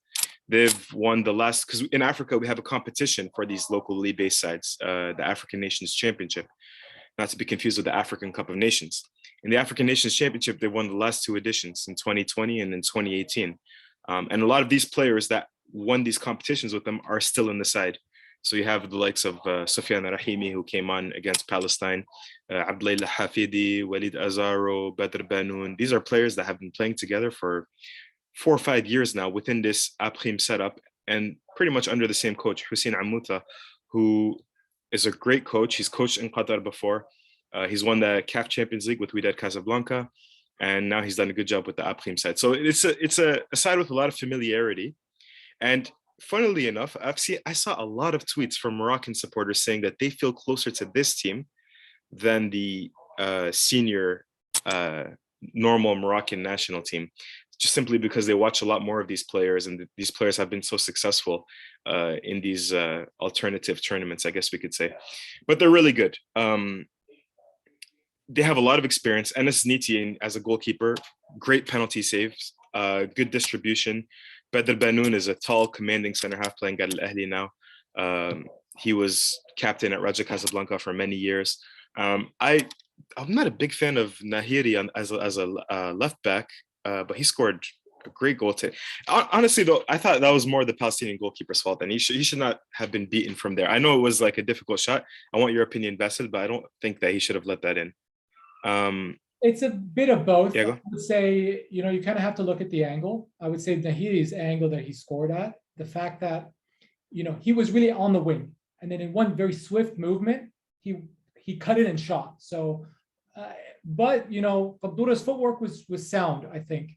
They've won the last, because in Africa, we have a competition for these locally based sides, the African Nations Championship, not to be confused with the African Cup of Nations. In the African Nations Championship, they won the last 2 editions in 2020 and in 2018. And a lot of these players that won these competitions with them are still in the side. So you have the likes of Sofiane Rahimi, who came on against Palestine, Abdelaziz Hafidi, Walid Azaro, Badr Banoun. These are players that have been playing together for 4 or 5 years now within this A prime setup, and pretty much under the same coach, Hussein Amouta, who is a great coach. He's coached in Qatar before. He's won the CAF Champions League with Wydad Casablanca, and now he's done a good job with the A prime side. So it's a side with a lot of familiarity. And funnily enough, I saw a lot of tweets from Moroccan supporters saying that they feel closer to this team than the senior normal Moroccan national team, just simply because they watch a lot more of these players, and these players have been so successful in these alternative tournaments, I guess we could say. But they're really good. They have a lot of experience. Enes Niti as a goalkeeper, great penalty saves, good distribution. Badr Banoun is a tall, commanding center half playing at Al Ahly now. He was captain at Raja Casablanca for many years. I'm not a big fan of Nahiri as a left back, but he scored a great goal. Honestly, though, I thought that was more the Palestinian goalkeeper's fault, and he should not have been beaten from there. I know it was like a difficult shot. I want your opinion, Bassil, but I don't think that he should have let that in. It's a bit of both. Yeah, I would say, you kind of have to look at the angle. I would say Nahiri's angle that he scored at, the fact that, he was really on the wing. And then in one very swift movement, he cut it and shot. So, but, Abdullah's footwork was sound, I think.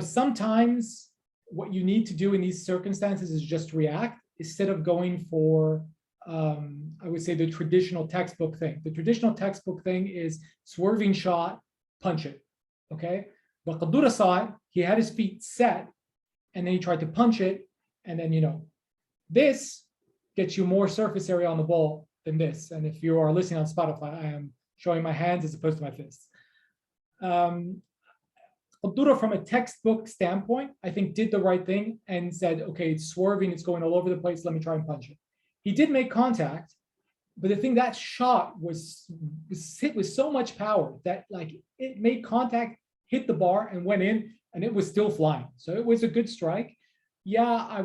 Sometimes what you need to do in these circumstances is just react instead of going for, I would say, the traditional textbook thing. The traditional textbook thing is swerving shot, punch it, okay? But Qadura saw it, he had his feet set, and then he tried to punch it, and then, this gets you more surface area on the ball than this. And if you are listening on Spotify, I am showing my hands as opposed to my fists. Qadura, from a textbook standpoint, I think did the right thing and said, okay, it's swerving, it's going all over the place, let me try and punch it. He did make contact, but the thing, that shot was hit with so much power that like it made contact, hit the bar and went in, and it was still flying. So it was a good strike. Yeah,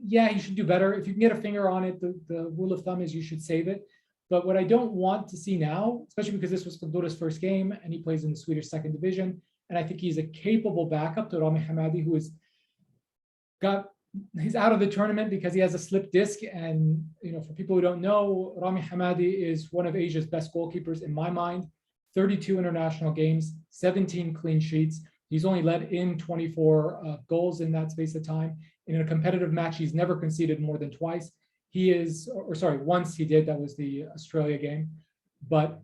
you should do better. If you can get a finger on it, the rule of thumb is you should save it. But what I don't want to see now, especially because this was Qadura's first game and he plays in the Swedish second division, and I think he's a capable backup to Rami Hamadi, who he's out of the tournament because he has a slip disc. And for people who don't know, Rami Hamadi is one of Asia's best goalkeepers in my mind. 32 international games, 17 clean sheets. He's only let in 24 goals in that space of time. In a competitive match, he's never conceded more than twice. Once he did, that was the Australia game. But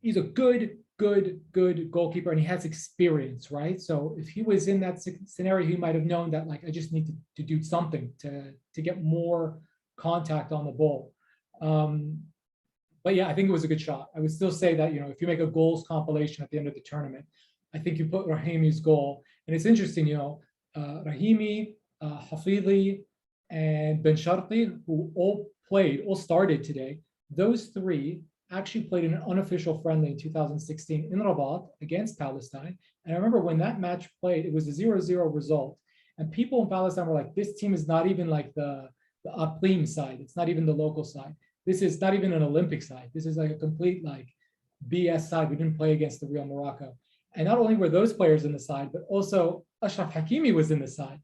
he's a good goalkeeper, and he has experience, right? So if he was in that scenario, he might have known that, like, I just need to do something to get more contact on the ball. But yeah, I think it was a good shot. I would still say that, if you make a goals compilation at the end of the tournament, I think you put Rahimi's goal. And it's interesting, Rahimi, Hafidhi, and Ben Sharqi, who all started today. Those three actually played in an unofficial friendly in 2016 in Rabat against Palestine. And I remember when that match played, it was a 0-0 result. And people in Palestine were like, this team is not even like the Aqlim side. It's not even the local side. This is not even an Olympic side. This is like a complete like BS side. We didn't play against the real Morocco. And not only were those players in the side, but also Ashraf Hakimi was in the side.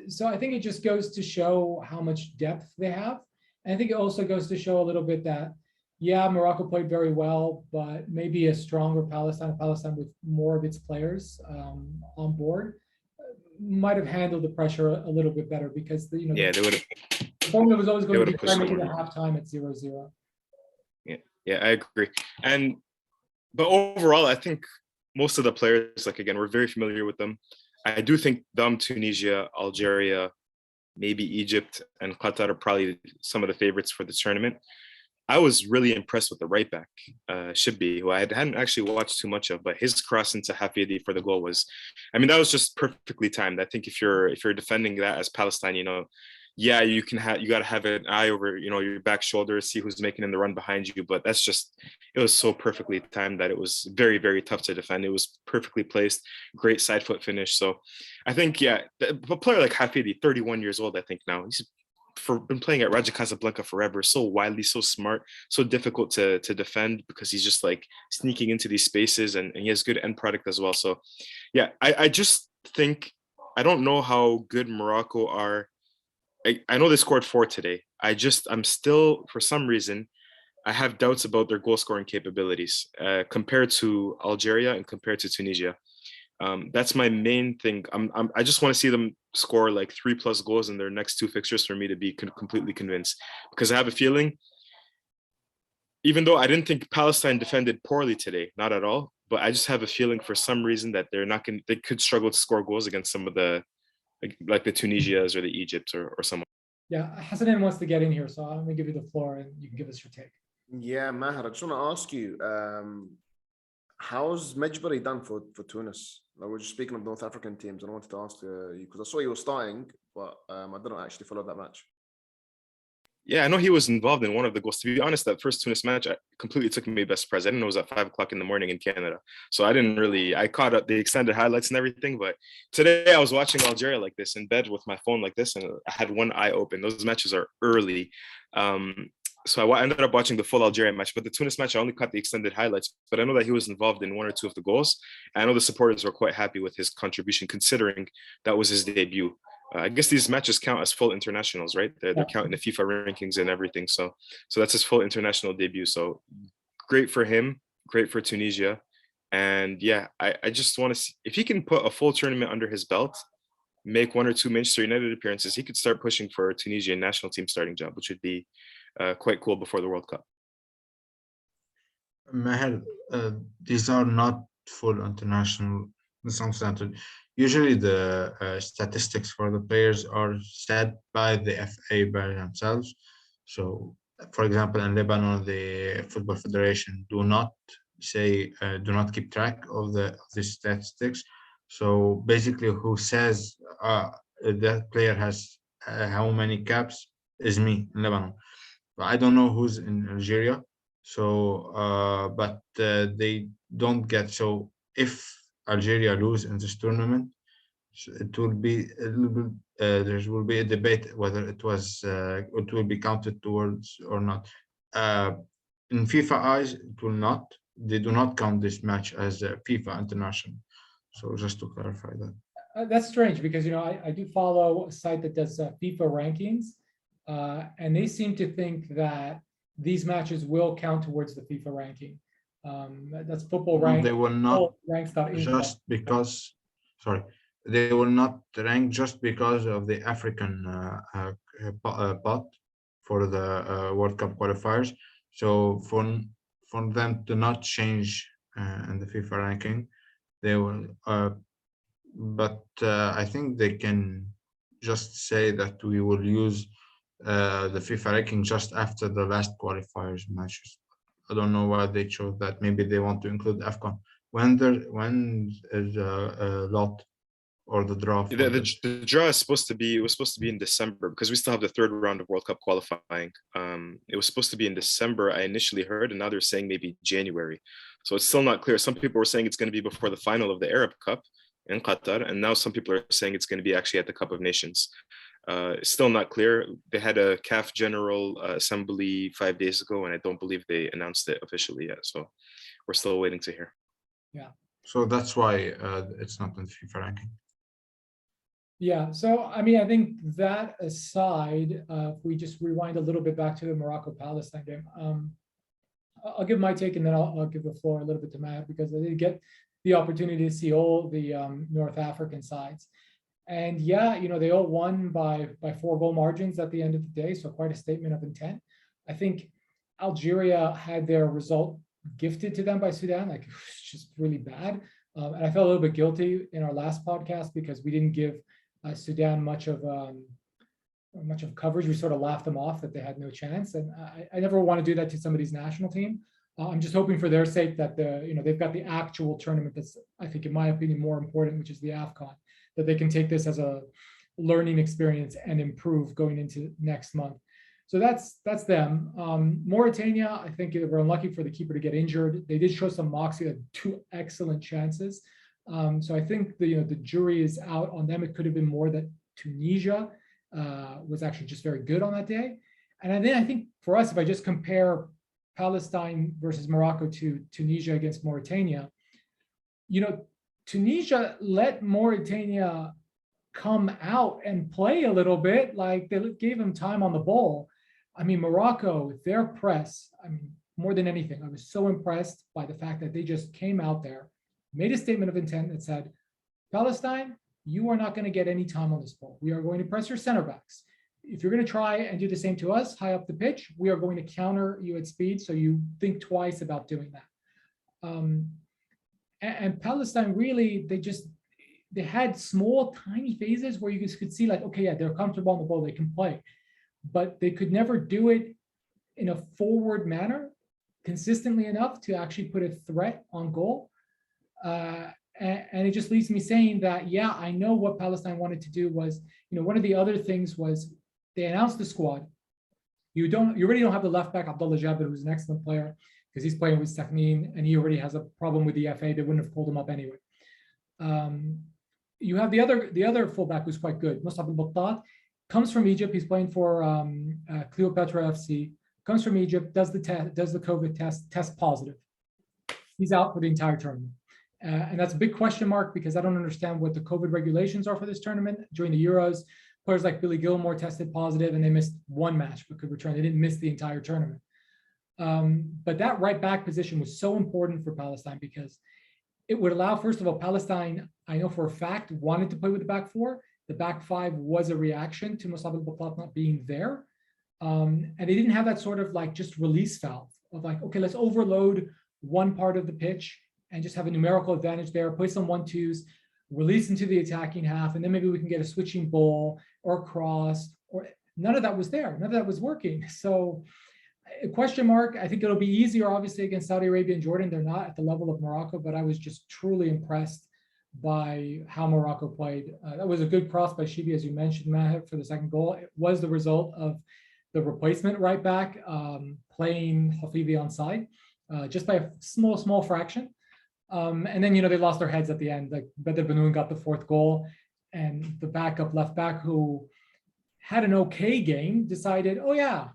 So I think it just goes to show how much depth they have. And I think it also goes to show a little bit that, yeah, Morocco played very well, but maybe a stronger Palestine with more of its players on board, might have handled the pressure a little bit better, because they would have. The formula was always going to be try to make it a halftime at 0-0. Yeah, I agree. But overall, I think most of the players, like, again, we're very familiar with them. I do think Tunisia, Algeria, maybe Egypt, and Qatar are probably some of the favorites for the tournament. I was really impressed with the right back, Shibbi, who I hadn't actually watched too much of, but his cross into Hafidi for the goal was, that was just perfectly timed. I think if you're defending that as Palestine, yeah, you got to have an eye over, your back shoulder, see who's making in the run behind you. But it was so perfectly timed that it was very, very tough to defend. It was perfectly placed, great side foot finish. So I think, yeah, a player like Hafidi, 31 years old, I think now, he's been playing at Raja Casablanca forever, so wily, so smart, so difficult to defend, because he's just like sneaking into these spaces, and he has good end product as well. So yeah, I just think, I don't know how good Morocco are. I know they scored 4 today. I'm still, for some reason, I have doubts about their goal scoring capabilities compared to Algeria and compared to Tunisia. That's my main thing. I just want to see them score like 3+ goals in their next 2 fixtures for me to be completely convinced, because I have a feeling, even though I didn't think Palestine defended poorly today, not at all, but I just have a feeling for some reason that they could struggle to score goals against some of the, like the Tunisias or the Egypts or someone. Yeah, Hassanane wants to get in here, so I'm gonna give you the floor and you can give us your take. Yeah, Maher, I just want to ask you, how's Mejbri done for Tunis? Like, we're just speaking of North African teams, and I wanted to ask you, because I saw you were starting, but I didn't actually follow that match. Yeah, I know he was involved in one of the goals. To be honest, that first Tunis match completely took me by surprise. I didn't know it was at 5 o'clock in the morning in Canada. So I caught up the extended highlights and everything. But today I was watching Algeria like this in bed with my phone like this, and I had one eye open. Those matches are early. So I ended up watching the full Algeria match, but the Tunis match, I only caught the extended highlights. But I know that he was involved in 1 or 2 of the goals. I know the supporters were quite happy with his contribution, considering that was his debut. I guess these matches count as full internationals, right? They're counting the FIFA rankings and everything. So that's his full international debut. So great for him, great for Tunisia. And yeah, I just want to see if he can put a full tournament under his belt, make 1 or 2 Manchester United appearances, he could start pushing for a Tunisian national team starting job, which would be quite cool before the World Cup. Maher, these are not full international in some sense. Usually the statistics for the players are set by the FA by themselves. So, for example, in Lebanon, the Football Federation do not say do not keep track of the statistics. So basically, who says that player has how many caps is me in Lebanon. But I don't know who's in Algeria. So, but they don't get. So if Algeria lose in this tournament, it will be a little bit. There will be a debate whether it will be counted towards or not. Uh, in FIFA eyes, it will not. They do not count this match as a FIFA international. So just to clarify that. That's strange because, I do follow a site that does FIFA rankings, and they seem to think that these matches will count towards the FIFA ranking. That's football rank. They will not ranks.info. just because, sorry, they will not rank just because of the African pot for the World Cup qualifiers. So for them to not change in the FIFA ranking, they will. But I think they can just say that we will use the FIFA ranking just after the last qualifiers matches. I don't know why they chose that. Maybe they want to include AFCON. When is lot or the draw? The draw is supposed to be, it was supposed to be in December because we still have the third round of World Cup qualifying. It was supposed to be in December, I initially heard, and now they're saying maybe January. So it's still not clear. Some people were saying it's going to be before the final of the Arab Cup in Qatar, and now some people are saying it's going to be actually at the Cup of Nations. It's still not clear. They had a CAF General Assembly 5 days ago, and I don't believe they announced it officially yet. So we're still waiting to hear. Yeah. So that's why it's not in the FIFA ranking. Yeah. So, I mean, I think that aside, if we just rewind a little bit back to the Morocco-Palestine game, I'll give my take and then I'll give the floor a little bit to Matt because I did get the opportunity to see all the North African sides. And yeah, they all won by 4-goal margins at the end of the day. So quite a statement of intent. I think Algeria had their result gifted to them by Sudan. Like, it was just really bad. And I felt a little bit guilty in our last podcast because we didn't give Sudan much of coverage. We sort of laughed them off that they had no chance. And I never want to do that to somebody's national team. I'm just hoping for their sake that they've got the actual tournament that's, I think, in my opinion, more important, which is the AFCON, that they can take this as a learning experience and improve going into next month. So that's them. Mauritania, I think they were unlucky for the keeper to get injured. They did show some moxie, had 2 excellent chances. So I think the jury is out on them. It could have been more that Tunisia was actually just very good on that day. And then I think for us, if I just compare Palestine versus Morocco to Tunisia against Mauritania, Tunisia let Mauritania come out and play a little bit, like they gave them time on the ball. I mean, Morocco, their press, I mean, more than anything, I was so impressed by the fact that they just came out there, made a statement of intent that said, Palestine, you are not going to get any time on this ball. We are going to press your center backs. If you're going to try and do the same to us high up the pitch, we are going to counter you at speed. So you think twice about doing that. And Palestine really, they had small, tiny phases where you just could see like, okay, yeah, they're comfortable on the ball, they can play, but they could never do it in a forward manner consistently enough to actually put a threat on goal. And it just leaves me saying that, yeah, I know what Palestine wanted to do was, one of the other things was they announced the squad. You already don't have the left back, Abdullah Jabir, who's an excellent player because he's playing with Sakhneen and he already has a problem with the FA. They wouldn't have pulled him up anyway. You have the other fullback who's quite good. Musab al-Battat comes from Egypt. He's playing for Cleopatra FC. Comes from Egypt, does the COVID test positive. He's out for the entire tournament. And that's a big question mark because I don't understand what the COVID regulations are for this tournament. During the Euros, players like Billy Gilmore tested positive and they missed 1 match but could return. They didn't miss the entire tournament. But that right back position was so important for Palestine because it would allow, first of all, Palestine, I know for a fact, wanted to play with the back 4. The back 5 was a reaction to Musab al-Battat not being there. And they didn't have that sort of like just release valve of like, okay, let's overload one part of the pitch and just have a numerical advantage there, play some 1-2s, release into the attacking half, and then maybe we can get a switching ball or cross, or none of that was there. None of that was working. So A question mark. I think it'll be easier, obviously, against Saudi Arabia and Jordan. They're not at the level of Morocco, but I was just truly impressed by how Morocco played. That was a good cross by Shibi, as you mentioned, Maher, for the second goal. It was the result of the replacement right back playing Hafizi onside, just by a small fraction. And then, they lost their heads at the end. Like Bedr Benoun got the fourth goal, and the backup left back, who had an okay game, decided, oh yeah,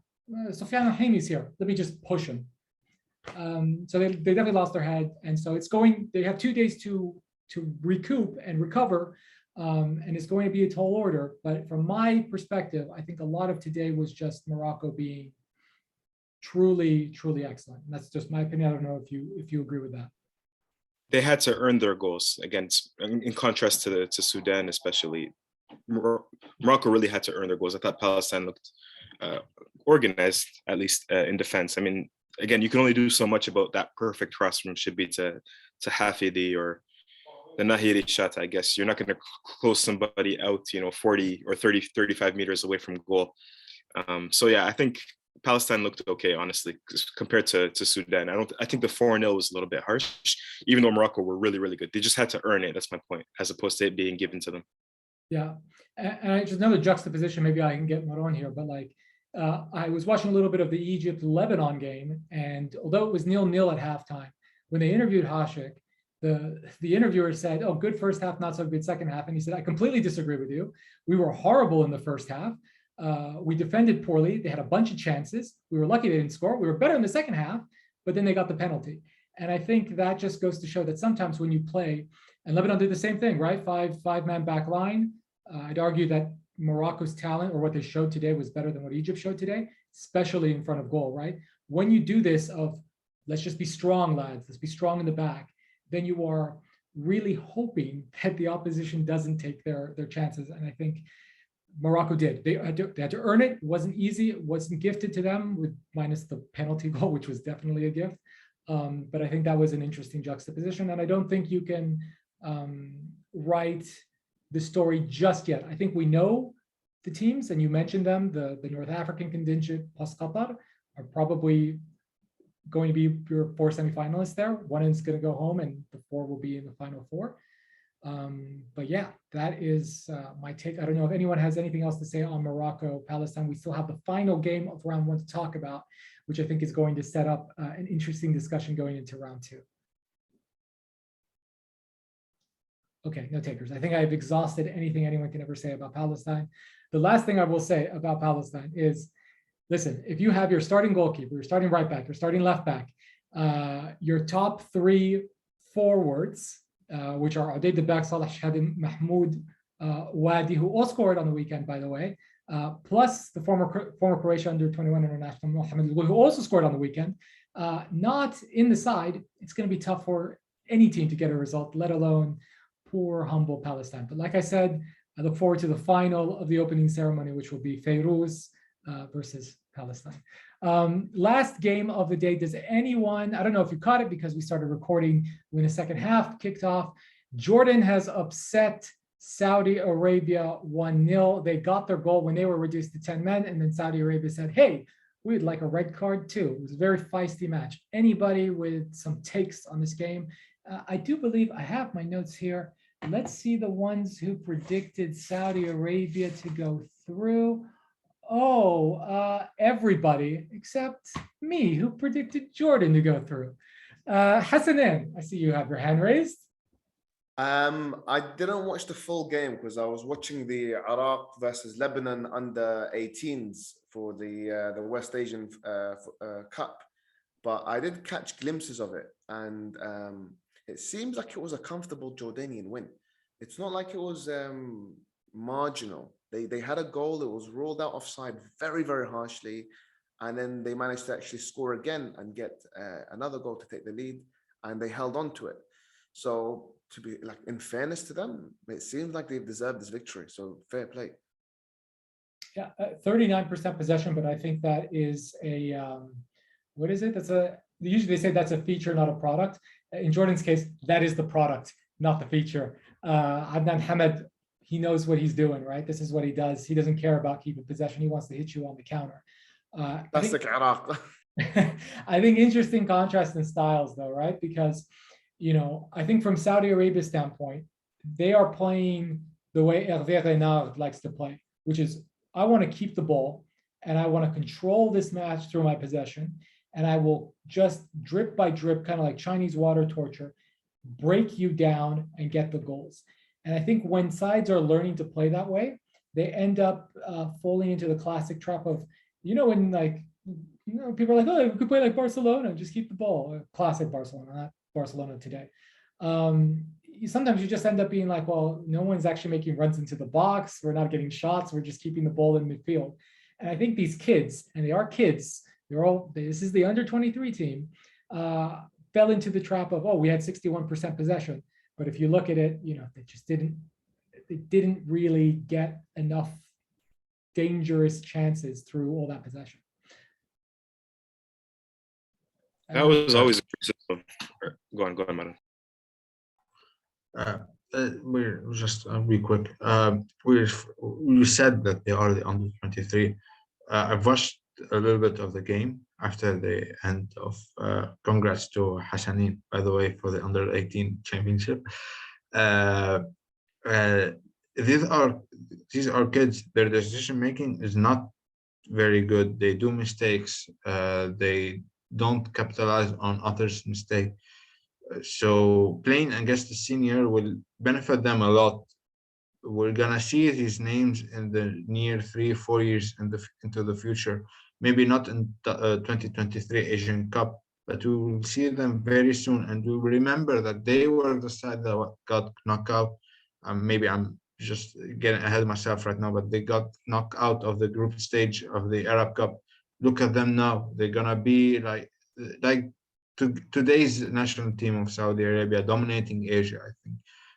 Sofiane Haimi's here. Let me just push him. So they definitely lost their head. And so they have 2 days to recoup and recover. And it's going to be a tall order. But from my perspective, I think a lot of today was just Morocco being truly, truly excellent. And that's just my opinion. I don't know if you agree with that. They had to earn their goals against, in contrast to Sudan, especially. Morocco really had to earn their goals. I thought Palestine looked organized, at least in defense. I mean, again, you can only do so much about that perfect cross from Shibi to Hafidi or the Nahiri shot. I guess you're not going to close somebody out, 40 or 30, 35 meters away from goal. So yeah, I think Palestine looked okay, honestly, compared to Sudan. I think the 4-0 was a little bit harsh, even though Morocco were really, really good. They just had to earn it. That's my point, as opposed to it being given to them. Yeah, and just another juxtaposition, maybe I can get Maron here, but I was watching a little bit of the Egypt-Lebanon game, and although it was 0-0 at halftime, when they interviewed Hashik, the interviewer said, oh, good first half, not so good second half. And he said, I completely disagree with you. We were horrible in the first half. We defended poorly. They had a bunch of chances. We were lucky they didn't score. We were better in the second half, but then they got the penalty. And I think that just goes to show that sometimes when you play, and Lebanon did the same thing, right? Five-man back line. I'd argue that Morocco's talent, or what they showed today, was better than what Egypt showed today, especially in front of goal, right? When you do this of, let's just be strong, lads, let's be strong in the back, then you are really hoping that the opposition doesn't take their chances. And I think Morocco did. They had to earn it. It wasn't easy. It wasn't gifted to them, with minus the penalty goal, which was definitely a gift. But I think that was an interesting juxtaposition. And I don't think you can write the story just yet. I think we know the teams, and you mentioned them, the North African contingent plus Qatar are probably going to be your 4 semifinalists there. One is going to go home, and the 4 will be in the final 4. But yeah, that is my take. I don't know if anyone has anything else to say on Morocco, Palestine. We still have the final game of round 1 to talk about, which I think is going to set up an interesting discussion going into round 2. Okay, no takers. I think I've exhausted anything anyone can ever say about Palestine. The last thing I will say about Palestine is, listen, if you have your starting goalkeeper, your starting right back, your starting left back, your top 3 forwards, which are Adey Debak, Salah Shadim, Mahmoud Wadi, who all scored on the weekend, by the way, plus the former Croatia under-21 international Mohamed Al, who also scored on the weekend, not in the side, it's going to be tough for any team to get a result, let alone poor, humble Palestine. But like I said, I look forward to the final of the opening ceremony, which will be Fairouz versus Palestine. Last game of the day. Does anyone, I don't know if you caught it because we started recording when the second half kicked off. Jordan has upset Saudi Arabia 1-0. They got their goal when they were reduced to 10 men, and then Saudi Arabia said, hey, we'd like a red card too. It was a very feisty match. Anybody with some takes on this game? I do believe I have my notes here. Let's see the ones who predicted Saudi Arabia to go through. Oh, everybody except me, who predicted Jordan to go through. Hassanane, I see you have your hand raised. I didn't watch the full game because I was watching the Iraq versus Lebanon under 18s for the West Asian Cup, but I did catch glimpses of it, and it seems like it was a comfortable Jordanian win. It's not like it was marginal. They had a goal that was ruled out offside very, very harshly, and then they managed to actually score again and get another goal to take the lead, and they held on to it. So, to be like, in fairness to them, it seems like they've deserved this victory. So fair play. Yeah, 39% possession, but I think that is a what is it? Usually they say that's a feature, not a product. In Jordan's case, that is the product, not the feature. Adnan Hamed, he knows what he's doing, right? This is what he does. He doesn't care about keeping possession. He wants to hit you on the counter. That's like Iraq. I think interesting contrast in styles though, right? Because, I think from Saudi Arabia's standpoint, they are playing the way Hervé Renard likes to play, which is I want to keep the ball and I want to control this match through my possession. And I will just drip by drip, kind of like Chinese water torture, break you down and get the goals. And I think when sides are learning to play that way, they end up falling into the classic trap of, when people are like, oh, we could play like Barcelona, just keep the ball. Classic Barcelona, not Barcelona today. Sometimes you just end up being like, well, no one's actually making runs into the box. We're not getting shots. We're just keeping the ball in midfield. And I think these kids, and they are kids, this is the under 23 team, fell into the trap of, oh, we had 61% possession. But if you look at it, they didn't really get enough dangerous chances through all that possession. That was always a criticism. Go on, madam. We're just be quick. We said that they are the under 23. I've watched a little bit of the game after the end of. Congrats to Hassanane, by the way, for the under 18 championship. These are kids. Their decision making is not very good. They do mistakes. They don't capitalize on others' mistake. So playing against the senior will benefit them a lot. We're gonna see these names in the near 3-4 years into the future. Maybe not in 2023 Asian Cup, but we will see them very soon, and we will remember that they were the side that got knocked out. Maybe I'm just getting ahead of myself right now, but they got knocked out of the group stage of the Arab Cup. Look at them now. They're gonna be like today's national team of Saudi Arabia, dominating Asia, I think.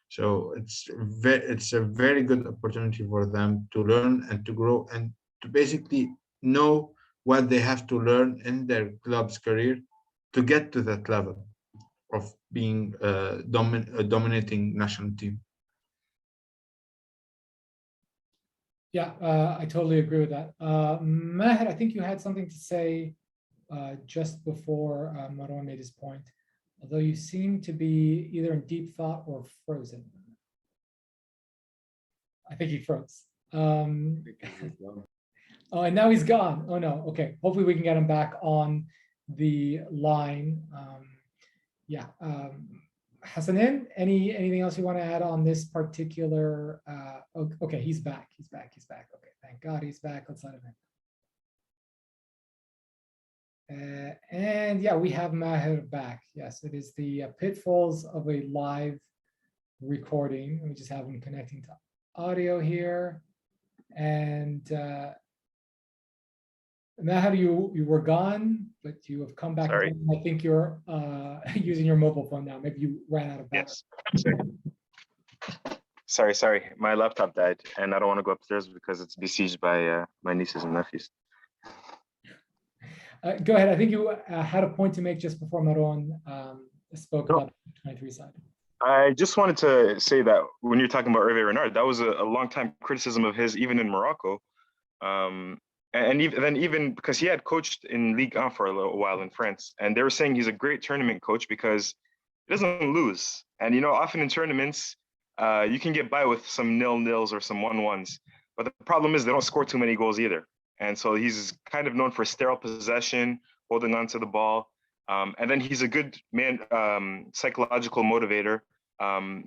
So it's a very good opportunity for them to learn and to grow and to basically know what they have to learn in their club's career to get to that level of being a dominating national team. Yeah, I totally agree with that. Maher, I think you had something to say just before Marwan made his point, although you seem to be either in deep thought or frozen. I think he froze. Oh, and now he's gone. Oh no, okay. Hopefully we can get him back on the line. Hassanane, anything else you want to add on this particular? Okay, he's back. He's back. Okay, thank God he's back. Let's let him in. And yeah, we have Maher back. Yes, it is the pitfalls of a live recording. Let me just have him connecting to audio here. And Maher, you were gone, but you have come back. Sorry. Again. I think you're using your mobile phone now. Maybe you ran out of battery. Yes. Sorry. My laptop died, and I don't want to go upstairs because it's besieged by my nieces and nephews. Go ahead. I think you had a point to make just before Marwan spoke about the 23 side. I just wanted to say that when you're talking about Hervé Renard, that was a long time criticism of his, even in Morocco. And even because he had coached in Ligue 1 for a little while in France, and they were saying he's a great tournament coach because he doesn't lose. And often in tournaments, you can get by with some 0-0s or some 1-1s, but the problem is they don't score too many goals either. And so he's kind of known for sterile possession, holding on to the ball, and then he's a good man, psychological motivator.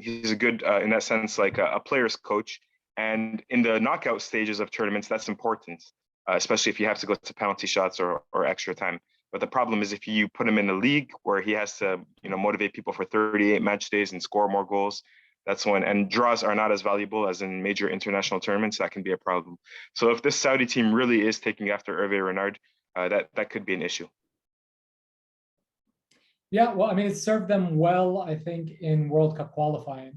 He's a good, in that sense, like a player's coach. And in the knockout stages of tournaments, that's important. Especially if you have to go to penalty shots or extra time. But the problem is if you put him in a league where he has to, motivate people for 38 match days and score more goals, that's when, and draws are not as valuable as in major international tournaments, that can be a problem. So if this Saudi team really is taking after Hervé Renard, that could be an issue. Yeah, well, I mean, it served them well, I think, in World Cup qualifying.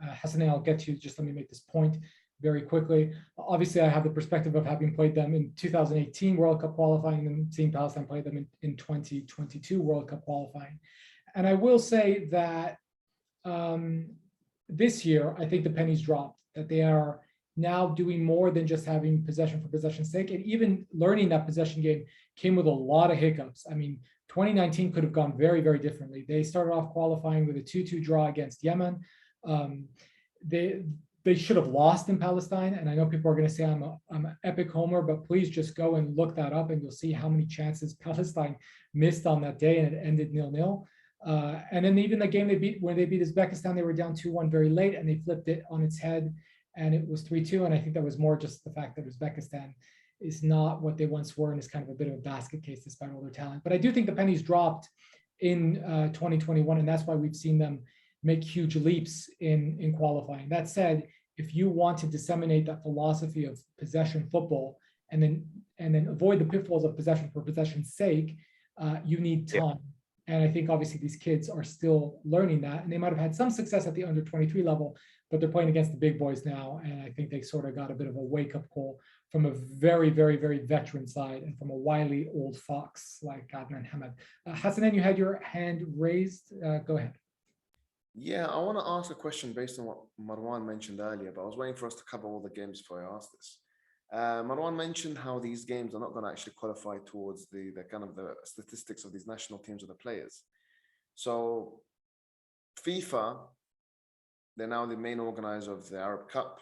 Hassanane, I'll get to you, just let me make this point very quickly. Obviously, I have the perspective of having played them in 2018 World Cup qualifying and seeing Palestine play them in 2022 World Cup qualifying. And I will say that this year, I think the pennies dropped, that they are now doing more than just having possession for possession's sake. And even learning that possession game came with a lot of hiccups. I mean, 2019 could have gone very, very differently. They started off qualifying with a 2-2 draw against Yemen. They should have lost in Palestine. And I know people are going to say I'm an epic homer, but please just go and look that up and you'll see how many chances Palestine missed on that day, and it ended 0-0. And then even the game when they beat Uzbekistan, they were down 2-1 very late and they flipped it on its head and it was 3-2. And I think that was more just the fact that Uzbekistan is not what they once were and is kind of a bit of a basket case despite all their talent. But I do think the pennies dropped in 2021, and that's why we've seen them make huge leaps in qualifying. That said, if you want to disseminate that philosophy of possession football and then avoid the pitfalls of possession for possession's sake, you need time. And I think obviously these kids are still learning that, and they might have had some success at the under 23 level, but they're playing against the big boys now. And I think they sort of got a bit of a wake up call from a very, very, very veteran side and from a wily old fox like Adnan Hamad. Hassanane, you had your hand raised. Go ahead. Yeah, I want to ask a question based on what Marwan mentioned earlier, but I was waiting for us to cover all the games before I ask this. Marwan mentioned how these games are not going to actually qualify towards the kind of the statistics of these national teams of the players. So FIFA, they're now the main organizer of the Arab Cup,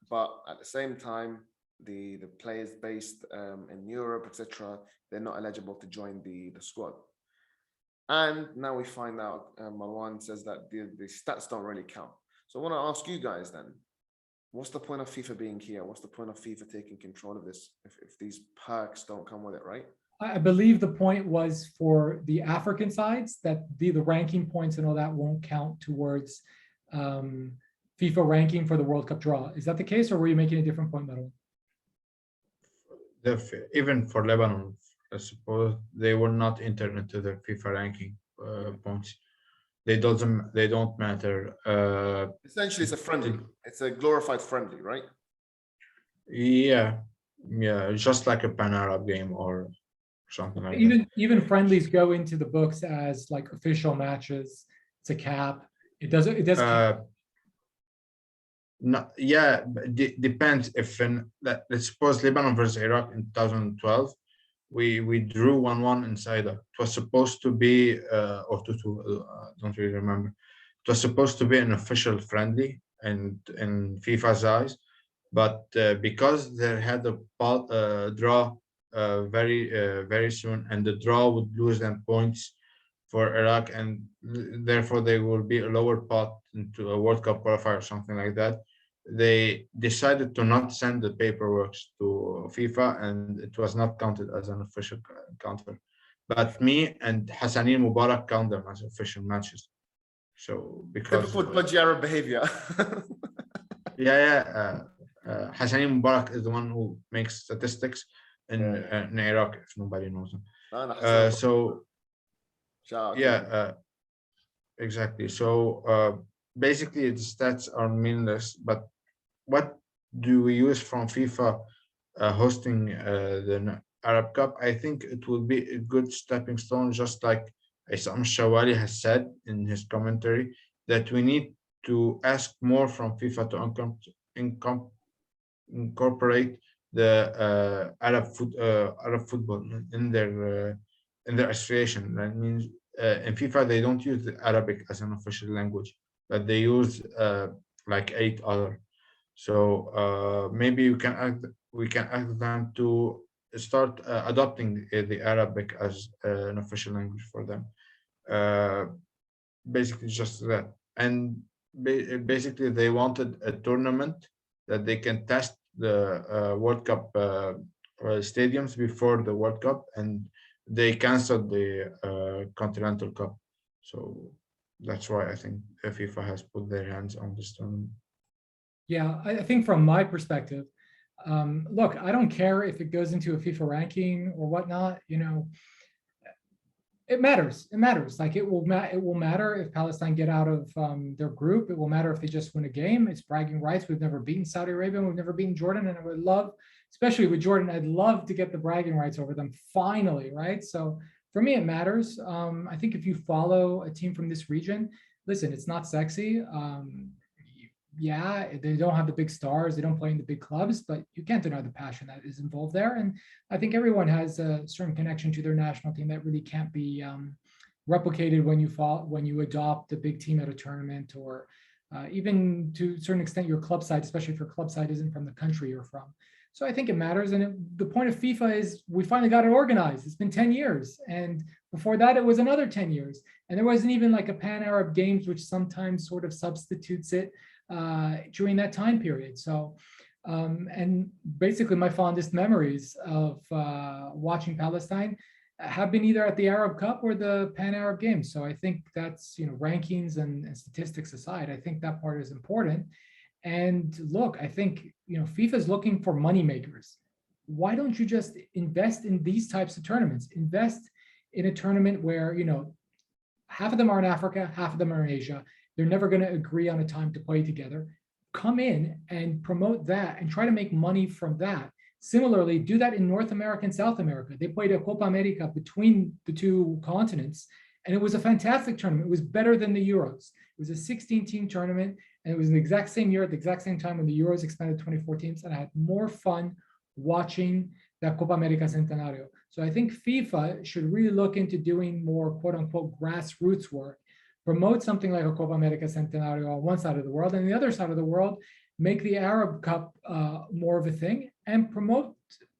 but at the same time, the players based in Europe, etc., they're not eligible to join the squad. And now we find out, Marwan says that the stats don't really count. So I want to ask you guys then, what's the point of FIFA being here? What's the point of FIFA taking control of this if these perks don't come with it, right? I believe the point was for the African sides that the ranking points and all that won't count towards FIFA ranking for the World Cup draw. Is that the case, or were you making a different point, Marwan? Even for Lebanon, I suppose they were not entered into the FIFA ranking points. They don't matter. Essentially, it's a friendly. It's a glorified friendly, right? Yeah, just like a Pan-Arab game or something like that. Even friendlies go into the books as like official matches. It's a cap. It does. No, yeah, depends. If let's suppose Lebanon versus Iraq in 2012, we drew 1-1 inside. It was supposed to be or 2-2. Don't really remember. It was supposed to be an official friendly and in FIFA's eyes, but because they had a draw very soon, and the draw would lose them points for Iraq, and therefore they will be a lower pot into a World Cup qualifier or something like that. They decided to not send the paperwork to FIFA, and it was not counted as an official counter. But me and Hassanane Mubarak count them as official matches. So because typical dodgy Arab behavior. Hassanane Mubarak is the one who makes statistics in Iraq, if nobody knows him. Exactly. So basically, the stats are meaningless. But what do we use from FIFA hosting the Arab Cup? I think it will be a good stepping stone, just like Isam Shawali has said in his commentary, that we need to ask more from FIFA to incorporate the Arab football in their association. That means in FIFA they don't use the Arabic as an official language, but they use like 8 other. So maybe we can ask them to start adopting the Arabic as an official language for them. Basically just that. And basically they wanted a tournament that they can test the World Cup stadiums before the World Cup, and they canceled the Continental Cup. So that's why I think FIFA has put their hands on this tournament. Yeah, I think from my perspective, look, I don't care if it goes into a FIFA ranking or whatnot. You know, it matters. It matters. Like it will matter if Palestine get out of their group. It will matter if they just win a game. It's bragging rights. We've never beaten Saudi Arabia. We've never beaten Jordan, and I would love, especially with Jordan, I'd love to get the bragging rights over them finally, right? So for me, it matters. I think if you follow a team from this region, listen, it's not sexy. yeah, they don't have the big stars, they don't play in the big clubs, but you can't deny the passion that is involved there. And I think everyone has a certain connection to their national team that really can't be replicated when you adopt a big team at a tournament, or even to a certain extent your club side, especially if your club side isn't from the country you're from. So I think it matters. And the point of FIFA is we finally got it organized. It's been 10 years. And before that, it was another 10 years. And there wasn't even like a Pan-Arab Games, which sometimes sort of substitutes it during that time period. So, and basically my fondest memories of watching Palestine have been either at the Arab Cup or the Pan-Arab Games. So I think that's, rankings and statistics aside, I think that part is important. And look, I think, FIFA is looking for money makers. Why don't you just invest in these types of tournaments? Invest in a tournament where, half of them are in Africa, half of them are in Asia. They're never going to agree on a time to play together. Come in and promote that and try to make money from that. Similarly, do that in North America and South America. They played a Copa America between the two continents, and it was a fantastic tournament. It was better than the Euros. It was a 16-team tournament, and it was the exact same year at the exact same time when the Euros expanded to 24 teams, and I had more fun watching that Copa America Centenario. So I think FIFA should really look into doing more quote-unquote grassroots work, promote something like a Copa America Centenario on one side of the world, and the other side of the world, make the Arab Cup more of a thing and promote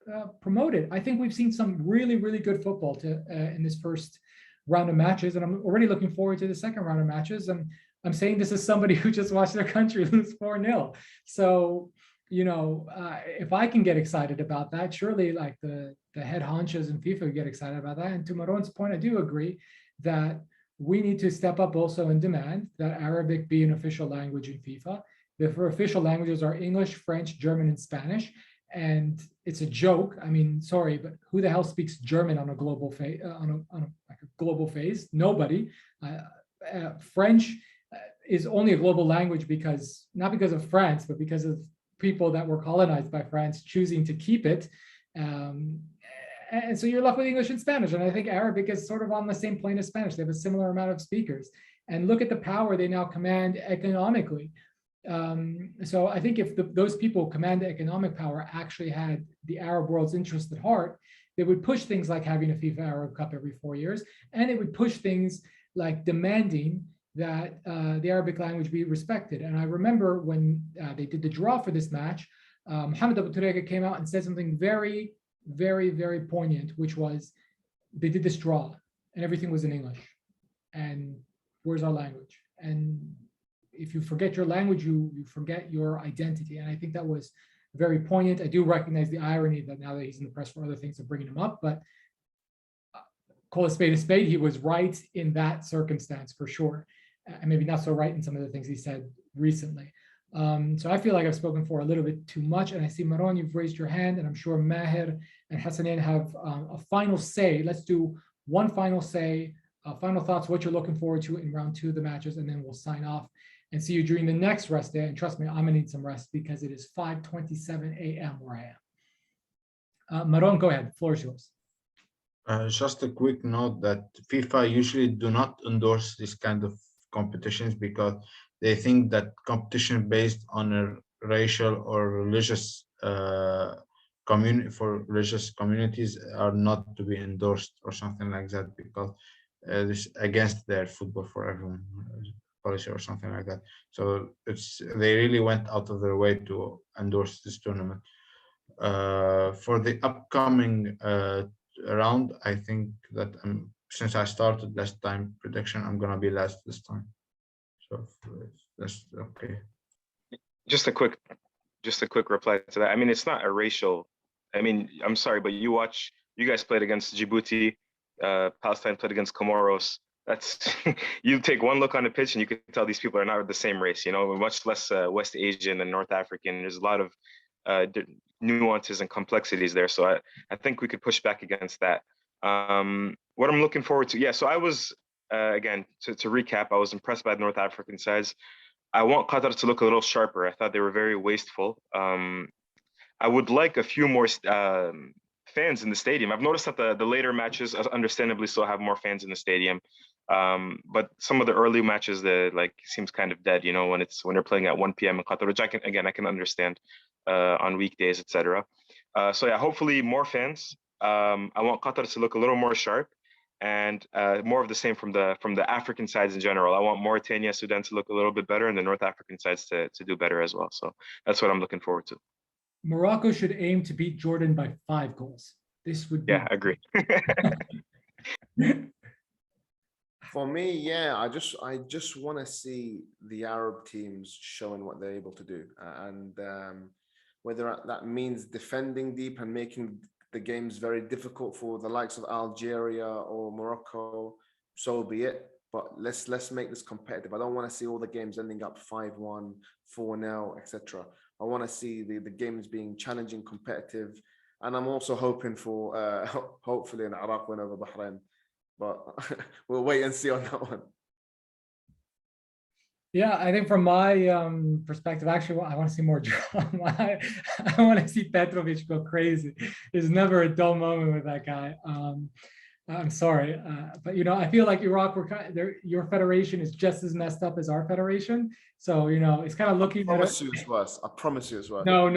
it. I think we've seen some really, really good football in this first round of matches, and I'm already looking forward to the second round of matches. And I'm saying this as somebody who just watched their country lose 4-0. So, if I can get excited about that, surely like the head honchos in FIFA get excited about that. And to Maron's point, I do agree that we need to step up also and demand that Arabic be an official language in FIFA. The official languages are English, French, German, and Spanish. And it's a joke. I mean, sorry, but who the hell speaks German on a global phase? Global phase? Nobody. French is only a global language because not because of France, but because of people that were colonized by France choosing to keep it. And so you're left with English and Spanish. And I think Arabic is sort of on the same plane as Spanish. They have a similar amount of speakers. And look at the power they now command economically. So I think if those people command the economic power actually had the Arab world's interest at heart, they would push things like having a FIFA Arab Cup every 4 years. And it would push things like demanding that the Arabic language be respected. And I remember when they did the draw for this match, Mohamed Abu Turega came out and said something very, very, very poignant, which was they did this draw and everything was in English. And where's our language? And if you forget your language, you forget your identity. And I think that was very poignant. I do recognize the irony that now that he's in the press for other things, I'm bringing him up, but call a spade, he was right in that circumstance for sure. And maybe not so right in some of the things he said recently. So I feel like I've spoken for a little bit too much, and I see Maron, you've raised your hand, and I'm sure Maher and Hassanane have a final say. Let's do one final say, final thoughts, what you're looking forward to in round 2 of the matches, and then we'll sign off and see you during the next rest day. And trust me, I'm gonna need some rest because it is 5:27 a.m. where I am. Maron, go ahead, the floor is yours. Just a quick note that FIFA usually do not endorse this kind of competitions because they think that competition based on a racial or religious religious communities are not to be endorsed or something like that, because this against their football for everyone policy or something like that. So they really went out of their way to endorse this tournament. For the upcoming round, I think that since I started last time prediction, I'm gonna be last this time. So that's okay. Just a quick reply to that. I mean, it's not a racial. I mean, I'm sorry, but you guys played against Djibouti. Palestine played against Comoros. That's you take one look on the pitch and you can tell these people are not the same race. Much less West Asian and North African. There's a lot of nuances and complexities there. So I think we could push back against that. What I'm looking forward to, yeah. So I was again to recap, I was impressed by the North African sides. I want Qatar to look a little sharper. I thought they were very wasteful. I would like a few more fans in the stadium. I've noticed that the later matches understandably still have more fans in the stadium. But some of the early matches seems kind of dead, when they're playing at 1 p.m. in Qatar, which I can understand on weekdays, etc. So yeah, hopefully more fans. I want Qatar to look a little more sharp, and more of the same from the African sides in general. I want Mauritania, Sudan to look a little bit better, and the North African sides to do better as well. So that's what I'm looking forward to. Morocco should aim to beat Jordan by 5 goals. This would be. Yeah, I agree. For me, yeah, I just want to see the Arab teams showing what they're able to do, and whether that means defending deep and making the games very difficult for the likes of Algeria or Morocco, so be it. But let's make this competitive. I don't want to see all the games ending up 5-1, 4-0, etc. I want to see the games being challenging, competitive, and I'm also hoping for hopefully an Iraq win over Bahrain. But we'll wait and see on that one. Yeah, I think from my perspective, actually, I want to see more drama. I want to see Petrovic go crazy. There's never a dull moment with that guy. I'm sorry, but I feel like Iraq, your federation is just as messed up as our federation. So it's kind of looking. I promise you it's worse. I promise you it's worse. No.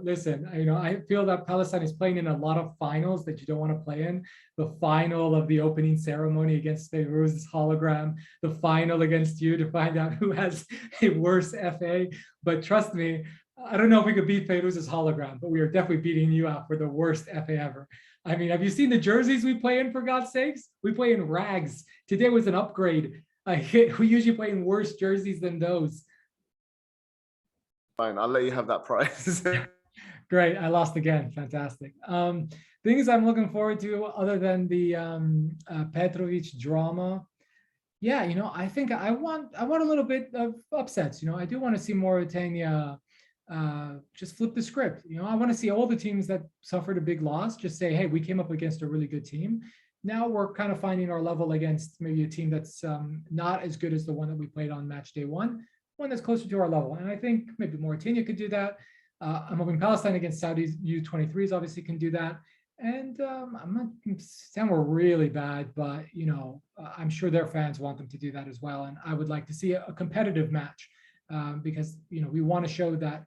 Listen, I feel that Palestine is playing in a lot of finals that you don't want to play in. The final of the opening ceremony against Fairouz's hologram, the final against you to find out who has a worse FA. But trust me, I don't know if we could beat Fairouz's hologram, but we are definitely beating you out for the worst FA ever. I mean, have you seen the jerseys we play in, for God's sakes? We play in rags. Today was an upgrade. We usually play in worse jerseys than those. Fine, I'll let you have that prize. Great, I lost again. Fantastic. Things I'm looking forward to other than the Petrovic drama. Yeah, I think I want a little bit of upsets. I do want to see Mauritania just flip the script. I want to see all the teams that suffered a big loss just say, hey, we came up against a really good team. Now we're kind of finding our level against maybe a team that's not as good as the one that we played on match day one that's closer to our level. And I think maybe Mauritania could do that. I'm hoping Palestine against Saudi's U23s obviously can do that. And I'm not saying we're really bad, but I'm sure their fans want them to do that as well. And I would like to see a competitive match because we want to show that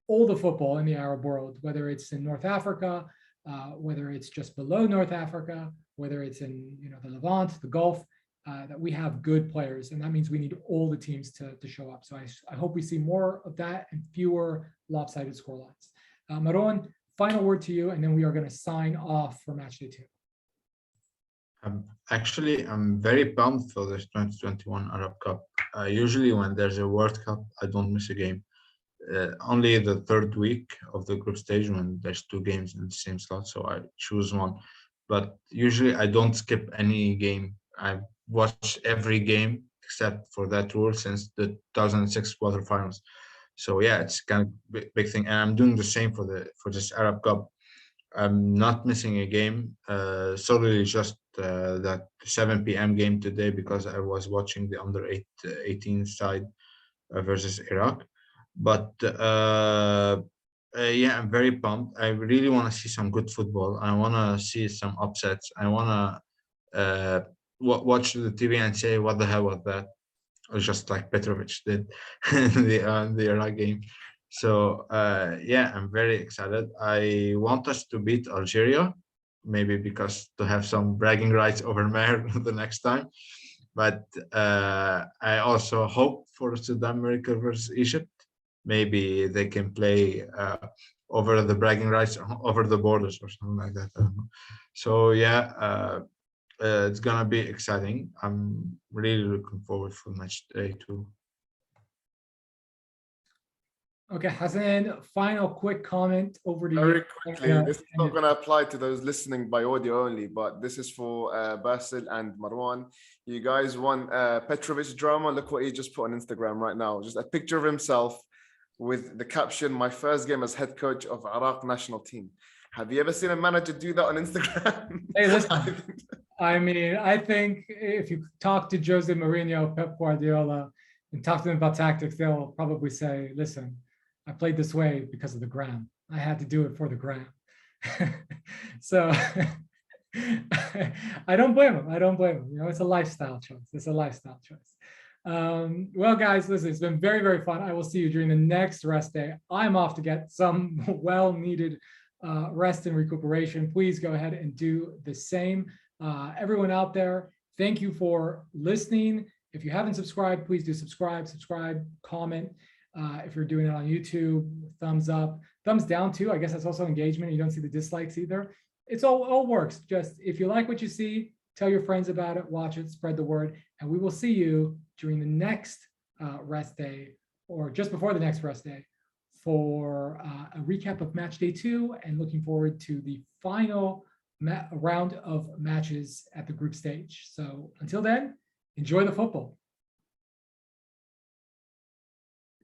all the football in the Arab world, whether it's in North Africa, whether it's just below North Africa, whether it's in the Levant, the Gulf, that we have good players, and that means we need all the teams to show up. So I hope we see more of that and fewer lopsided scorelines. Marouane, final word to you, and then we are going to sign off for match day 2. Actually, I'm very pumped for this 2021 Arab Cup. Usually when there's a World Cup, I don't miss a game. Only the third week of the group stage when there's 2 games in the same slot, so I choose one. But usually I don't skip any game. I've watched every game except for that rule since the 2006 quarterfinals. So yeah, it's kind of big thing, and I'm doing the same for this Arab Cup. I'm not missing a game, solely just that 7 p.m. game today because I was watching the under 18 side versus Iraq. But yeah, I'm very pumped. I really want to see some good football. I want to see some upsets. I want to watch the TV and say, what the hell was that? Or just like Petrovic did in the Iraq game. So yeah, I'm very excited. I want us to beat Algeria, maybe because to have some bragging rights over Mer the next time. But I also hope for Sudan Miracle versus Egypt. Maybe they can play over the bragging rights, over the borders or something like that. I don't know. So yeah, it's gonna be exciting. I'm really looking forward for match day 2. Okay, Hassan, final quick comment over to you. Very quickly, this is not going to apply to those listening by audio only, but this is for Bassil and Marouane. You guys want Petrovic drama? Look what he just put on Instagram right now. Just a picture of himself with the caption, "My first game as head coach of Iraq national team." Have you ever seen a manager do that on Instagram? Hey, listen, I mean, I think if you talk to Jose Mourinho, Pep Guardiola, and talk to them about tactics, they'll probably say, listen, I played this way because of the gram. I had to do it for the gram. So I don't blame him. I don't blame him. You know, it's a lifestyle choice. It's a lifestyle choice. Well, guys, listen, it's been very, very fun. I will see you during the next rest day. I'm off to get some well-needed rest and recuperation. Please go ahead and do the same. Everyone out there, thank you for listening. If you haven't subscribed, please do subscribe, comment. If you're doing it on YouTube, thumbs up, thumbs down too. I guess that's also engagement. You don't see the dislikes either. It's all works. Just if you like what you see, tell your friends about it, watch it, spread the word, and we will see you during the next rest day, or just before the next rest day, for a recap of match day 2, and looking forward to the final round of matches at the group stage. So until then, enjoy the football.